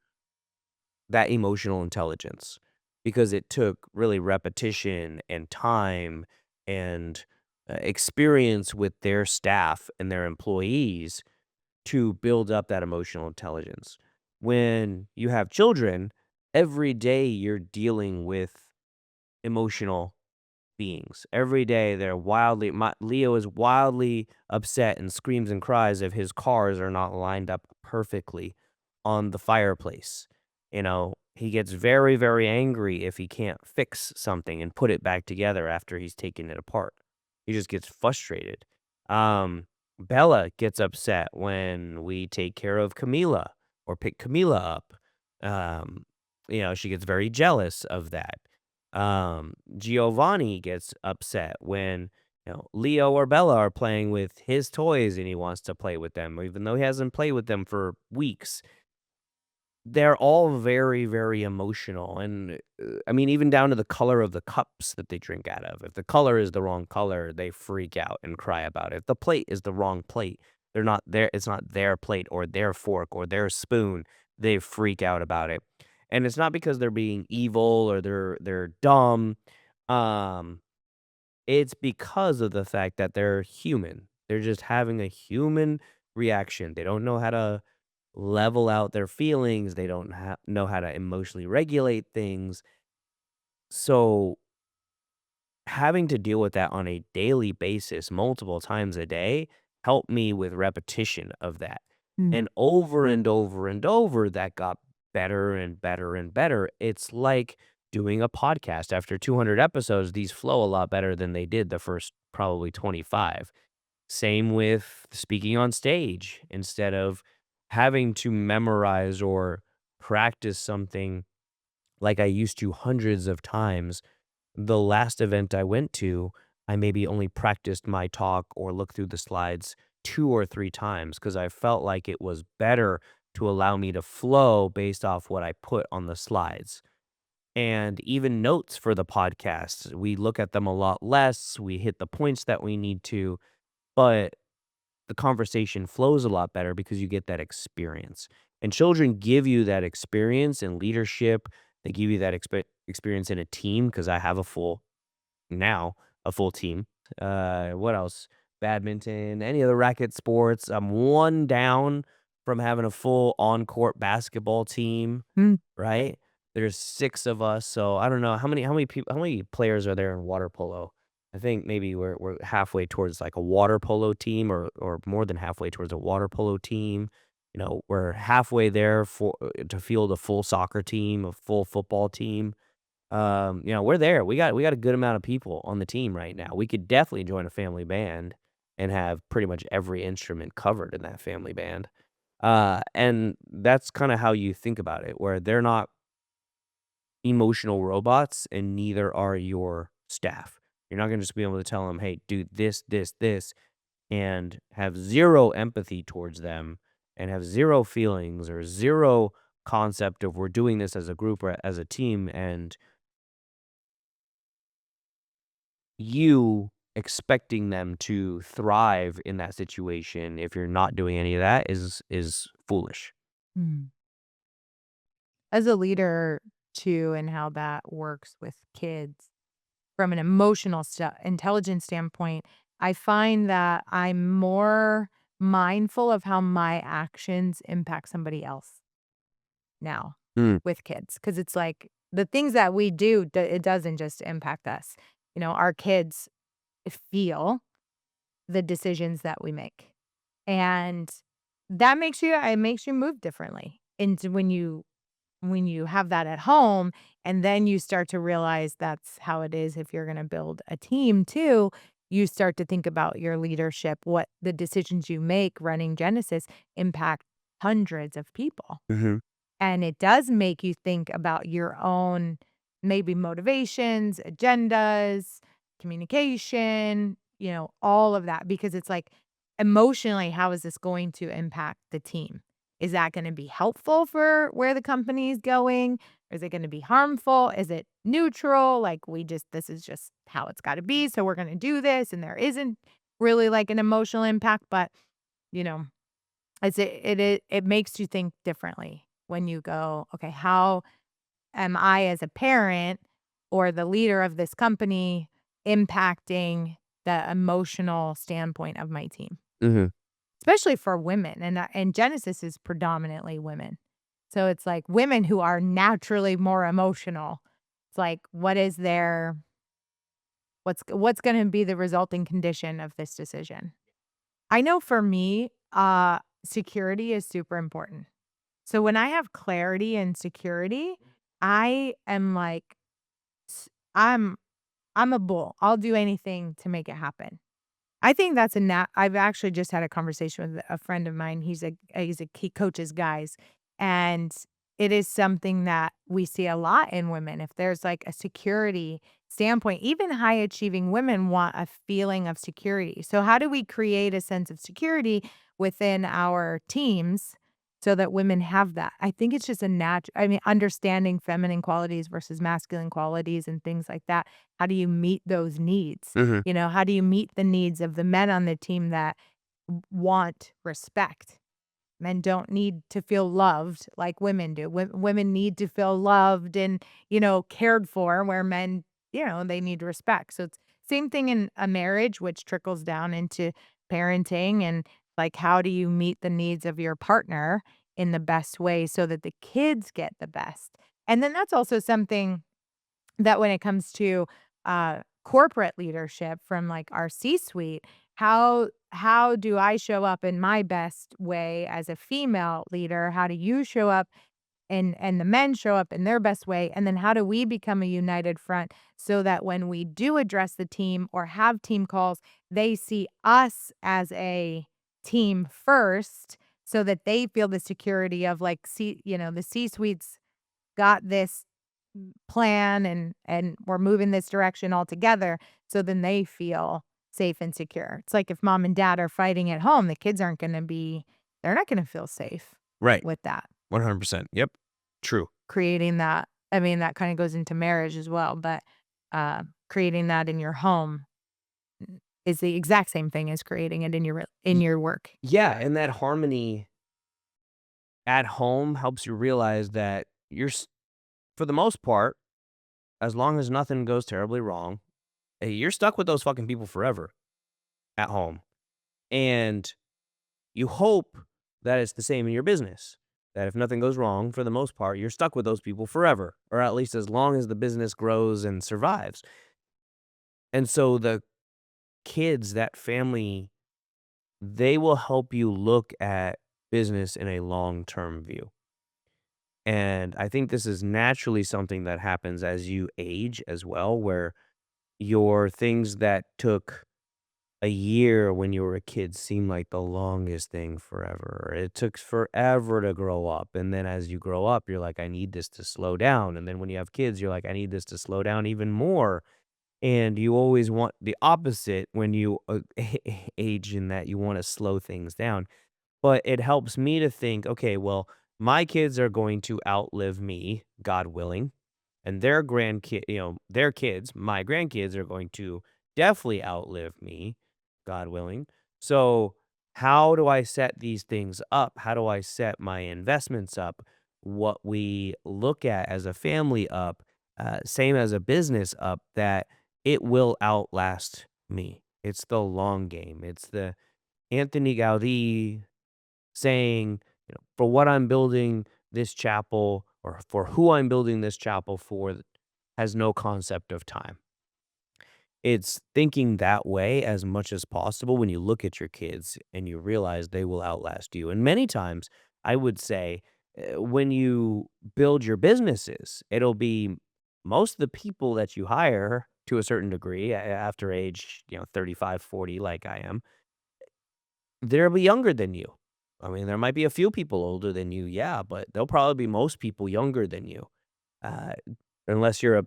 [SPEAKER 1] that emotional intelligence because it took really repetition and time and experience with their staff and their employees to build up that emotional intelligence. When you have children, every day you're dealing with emotional beings. Every day they're Leo is wildly upset and screams and cries if his cars are not lined up perfectly on the fireplace. He gets very, very angry if he can't fix something and put it back together after he's taken it apart. He just gets frustrated. Um, Bella gets upset when we take care of Camila or pick Camila up. She gets very jealous of that. Giovanni gets upset when, Leo or Bella are playing with his toys and he wants to play with them, even though he hasn't played with them for weeks. They're all very, very emotional, and, I mean, even down to the color of the cups that they drink out of. If the color is the wrong color, they freak out and cry about it. If the plate is the wrong plate, it's not their plate or their fork or their spoon, they freak out about it. And it's not because they're being evil or they're dumb, um, it's because of the fact that they're human. They're just having a human reaction. They don't know how to level out their feelings. They don't know how to emotionally regulate things. So having to deal with that on a daily basis, multiple times a day, helped me with repetition of that.
[SPEAKER 2] Mm.
[SPEAKER 1] And over and over and over, that got better and better and better. It's like doing a podcast. After 200 episodes, these flow a lot better than they did the first probably 25. Same with speaking on stage. Instead of having to memorize or practice something like I used to hundreds of times, the last event I went to, I maybe only practiced my talk or looked through the slides 2 or 3 times because I felt like it was better to allow me to flow based off what I put on the slides. And even notes for the podcast, we look at them a lot less, we hit the points that we need to, but the conversation flows a lot better because you get that experience. And children give you that experience in leadership. They give you that experience in a team because I have a full team. What else? Badminton, any other racket sports. I'm one down from having a full on court basketball team.
[SPEAKER 2] Mm.
[SPEAKER 1] Right? There's 6 of us, so I don't know how many players are there in water polo? I think maybe we're halfway towards, like, a water polo team or more than halfway towards a water polo team. We're halfway there to field a full soccer team, a full football team. We're there. We got a good amount of people on the team right now. We could definitely join a family band and have pretty much every instrument covered in that family band. And that's kinda how you think about it, where they're not emotional robots and neither are your staff. You're not gonna just be able to tell them, "Hey, do this, this, this," and have 0 empathy towards them and have 0 feelings or 0 concept of we're doing this as a group or as a team, and you expecting them to thrive in that situation if you're not doing any of that is foolish.
[SPEAKER 2] Mm. As a leader too, and how that works with kids from an emotional intelligence standpoint, I find that I'm more mindful of how my actions impact somebody else now
[SPEAKER 1] Mm,
[SPEAKER 2] with kids, because it's like the things that we do, it doesn't just impact us. Our kids feel the decisions that we make, and it makes you move differently. And when you have that at home, and then you start to realize that's how it is if you're gonna build a team too, you start to think about your leadership, what the decisions you make running Genesis impact hundreds of people.
[SPEAKER 1] mhm,
[SPEAKER 2] And it does make you think about your own maybe motivations, agendas, communication, all of that, because it's like emotionally, how is this going to impact the team? Is that going to be helpful for where the company is going? Is it going to be harmful? Is it neutral? Like this is just how it's got to be. So we're going to do this. And there isn't really like an emotional impact, but you know, it makes you think differently when you go, "Okay, how am I as a parent or the leader of this company impacting the emotional standpoint of my team,
[SPEAKER 1] Mhm.
[SPEAKER 2] especially for women, and Genesis is predominantly women. So it's like women who are naturally more emotional. It's like, what is their what's gonna be the resulting condition of this decision? I know for me, security is super important. So when I have clarity and security, I am like, s I'm a bull. I'll do anything to make it happen. I think that's a nat I've actually just had a conversation with a friend of mine. He coaches guys, and it is something that we see a lot in women. If there's like a security standpoint, even high achieving women want a feeling of security. So how do we create a sense of security within our teams so that women have that? I think it's just I mean, understanding feminine qualities versus masculine qualities and things like that. How do you meet those needs?
[SPEAKER 1] Mhm.
[SPEAKER 2] You know, how do you meet the needs of the men on the team that want respect? Men don't need to feel loved like women do. Women need to feel loved and, cared for, where men, they need respect. So it's same thing in a marriage, which trickles down into parenting and like how do you meet the needs of your partner in the best way so that the kids get the best. And then that's also something that when it comes to, corporate leadership from, like, our C-suite, how do I show up in my best way as a female leader? How do you show up and the men show up in their best way? And then how do we become a united front so that when we do address the team or have team calls, they see us as a team first so that they feel the security of, like, the C-suite's got this plan and we're moving this direction all together, so then they feel safe and secure. It's like if mom and dad are fighting at home, the kids aren't gonna be they're not gonna feel safe
[SPEAKER 1] Right.
[SPEAKER 2] with that.
[SPEAKER 1] 100%. Yep. True.
[SPEAKER 2] Creating that I mean, that kinda goes into marriage as well, but, creating that in your home is the exact same thing as creating it in
[SPEAKER 1] Y
[SPEAKER 2] your work.
[SPEAKER 1] Yeah, and that harmony at home helps you realize that for the most part, as long as nothing goes terribly wrong, you're stuck with those fucking people forever at home. And you hope that it's the same in your business. That if nothing goes wrong, for the most part, you're stuck with those people forever, or at least as long as the business grows and survives. And so the kids, that family, they will help you look at business in a long term view. And I think this is naturally something that happens as you age as well, where your things that took a year when you were a kid seem like the longest thing forever. It took forever to grow up. And then as you grow up, you're like, I need this to slow down. And then when you have kids, you're like, I need this to slow down even more. And you always want the opposite when you age, in that you want to slow things down. But it helps me to think, okay, well, my kids are going to outlive me, God willing, and their kids, my grandkids are going to definitely outlive me, God willing. So, how do I set these things up? How do I set my investments up? What we look at as a family up, same as a business up, that it will outlast me. It's the long game. It's the Anthony Gaudí saying, for what I'm building this chapel, or for who I'm building this chapel for, has no concept of time. It's thinking that way as much as possible when you look at your kids and you realize they will outlast you. And many times, I would say, when you build your businesses, it'll be most of the people that you hire to a certain degree after age, 35, 40, like I am, they'll be younger than you. I mean, there might be a few people older than you, yeah, but there'll probably be most people younger than you. Uh, Unless you're a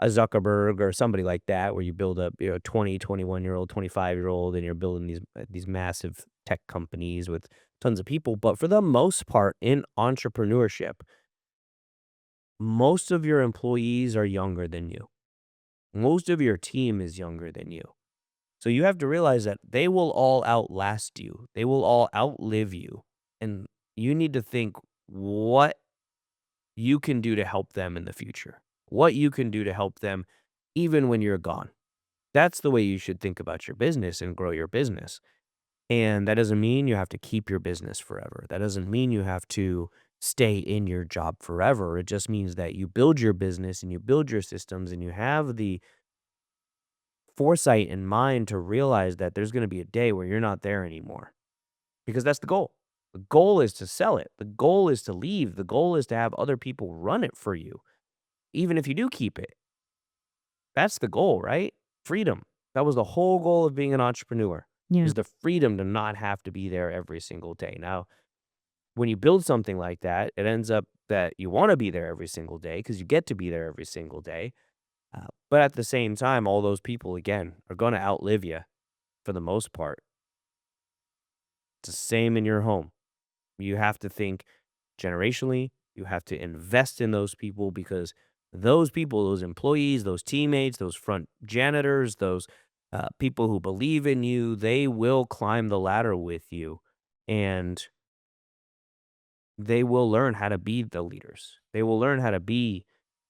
[SPEAKER 1] Zuckerberg or somebody like that, where you build up, 20, 21-year-old, 25-year-old, and you're building these massive tech companies with tons of people. But for the most part, in entrepreneurship, most of your employees are younger than you. Most of your team is younger than you. So you have to realize that they will all outlast you. They will all outlive you. And you need to think what you can do to help them in the future. What you can do to help them even when you're gone. That's the way you should think about your business and grow your business. And that doesn't mean you have to keep your business forever. That doesn't mean you have to stay in your job forever. It just means that you build your business and you build your systems and you have the foresight in mind to realize that there's going to be a day where you're not there anymore, because that's the goal. The goal is to sell it. The goal is to leave. The goal is to have other people run it for you, even if you do keep it. That's the goal, right? Freedom. That was the whole goal of being an entrepreneur,
[SPEAKER 2] Yeah.
[SPEAKER 1] is the freedom to not have to be there every single day. Now, when you build something like that, it ends up that you want to be there every single day because you get to be there every single day. But at the same time, all those people, again, are going to outlive you for the most part. It's the same in your home. You have to think generationally. You have to invest in those people because those people, those employees, those teammates, those front janitors, those people who believe in you, they will climb the ladder with you. And they will learn how to be the leaders. They will learn how to be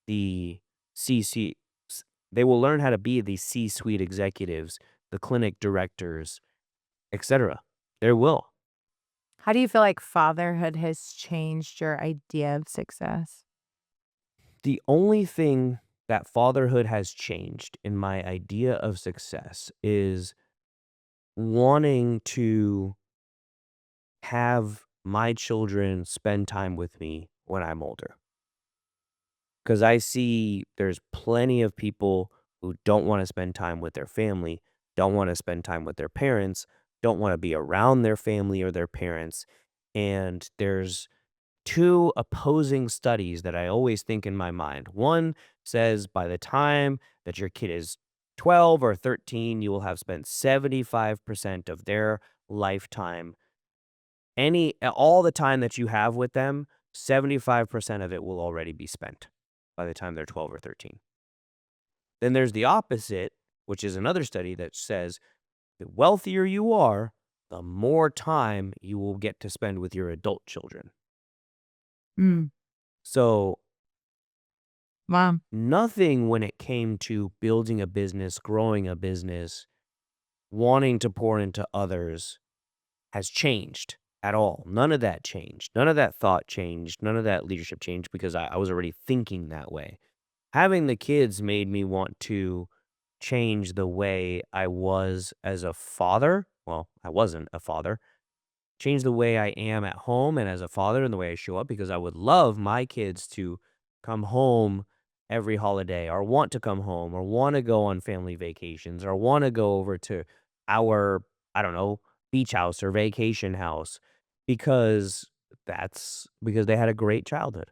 [SPEAKER 1] the CC. They will learn how to be the C-suite executives, the clinic directors, etc. There will.
[SPEAKER 2] How do you feel like fatherhood has changed your idea of success?
[SPEAKER 1] The only thing that fatherhood has changed in my idea of success is wanting to have my children spend time with me when I'm older. Because I see there's plenty of people who don't want to spend time with their family, don't want to spend time with their parents, don't want to be around their family or their parents. And there's two opposing studies that I always think in my mind. One says by the time that your kid is 12 or 13, you will have spent 75% of their lifetime. All the time that you have with them, 75% of it will already be spent by the time they're 12 or 13. Then there's the opposite, which is another study that says the wealthier you are, the more time you will get to spend with your adult children.
[SPEAKER 2] Mm,
[SPEAKER 1] So,
[SPEAKER 2] wow.
[SPEAKER 1] nothing when it came to building a business, growing a business, wanting to pour into others has changed at all. None of that changed. None of that thought changed. None of that leadership changed because I was already thinking that way. Having the kids made me want to change the way I was as a father. Well, I wasn't a father. Change the way I am at home and as a father and the way I show up, because I would love my kids to come home every holiday or want to come home or want to go on family vacations or want to go over to our, I don't know, beach house or vacation house, because because they had a great childhood,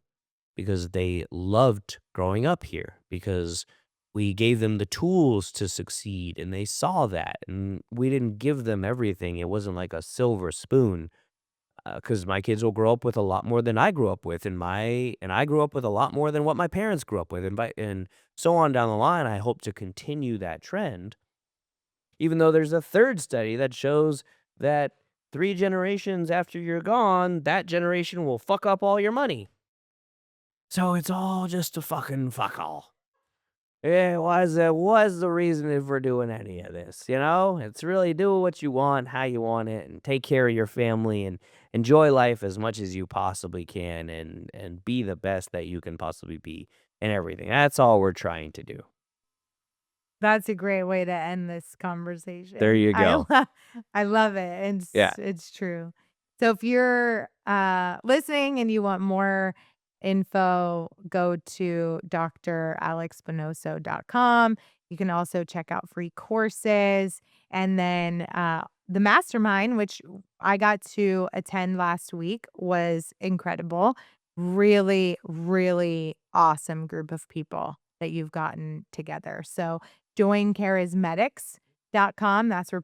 [SPEAKER 1] because they loved growing up here, because we gave them the tools to succeed and they saw that. And we didn't give them everything. It wasn't like a silver spoon, because my kids will grow up with a lot more than I grew up with, and I grew up with a lot more than what my parents grew up with, and so on down the line. I hope to continue that trend, even though there's a third study that shows that 3 generations after you're gone, that generation will fuck up all your money. So it's all just a fucking fuck all. Yeah, what's the reason if we're doing any of this, you know? It's really do what you want, how you want it, and take care of your family and enjoy life as much as you possibly can, and be the best that you can possibly be and everything. That's all we're trying to do.
[SPEAKER 2] That's a great way to end this
[SPEAKER 1] There
[SPEAKER 2] conversation.
[SPEAKER 1] you go.
[SPEAKER 2] I love it.
[SPEAKER 1] Yeah,
[SPEAKER 2] It's true. So if you're listening and you want more info, go to dralexspinoso.com. You can also check out free courses, and then the mastermind, which I got to attend last week, was incredible. Really, really awesome group of people that you've gotten together. So joincharismatics.com. That's where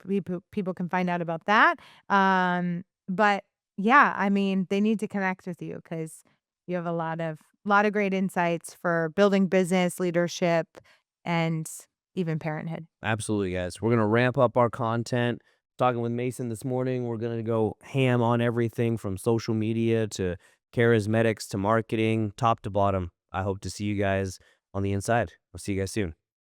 [SPEAKER 2] people can find out about that. But yeah, I mean, they need to connect with you because you have a lot of great insights for building business, leadership, and even parenthood.
[SPEAKER 1] absolutely, guys. We're gonna ramp up our content. Talking with Mason this morning, we're gonna go ham on everything from social media to charismatics to marketing, top to bottom. I hope to see you guys on the inside. I'll see you guys soon.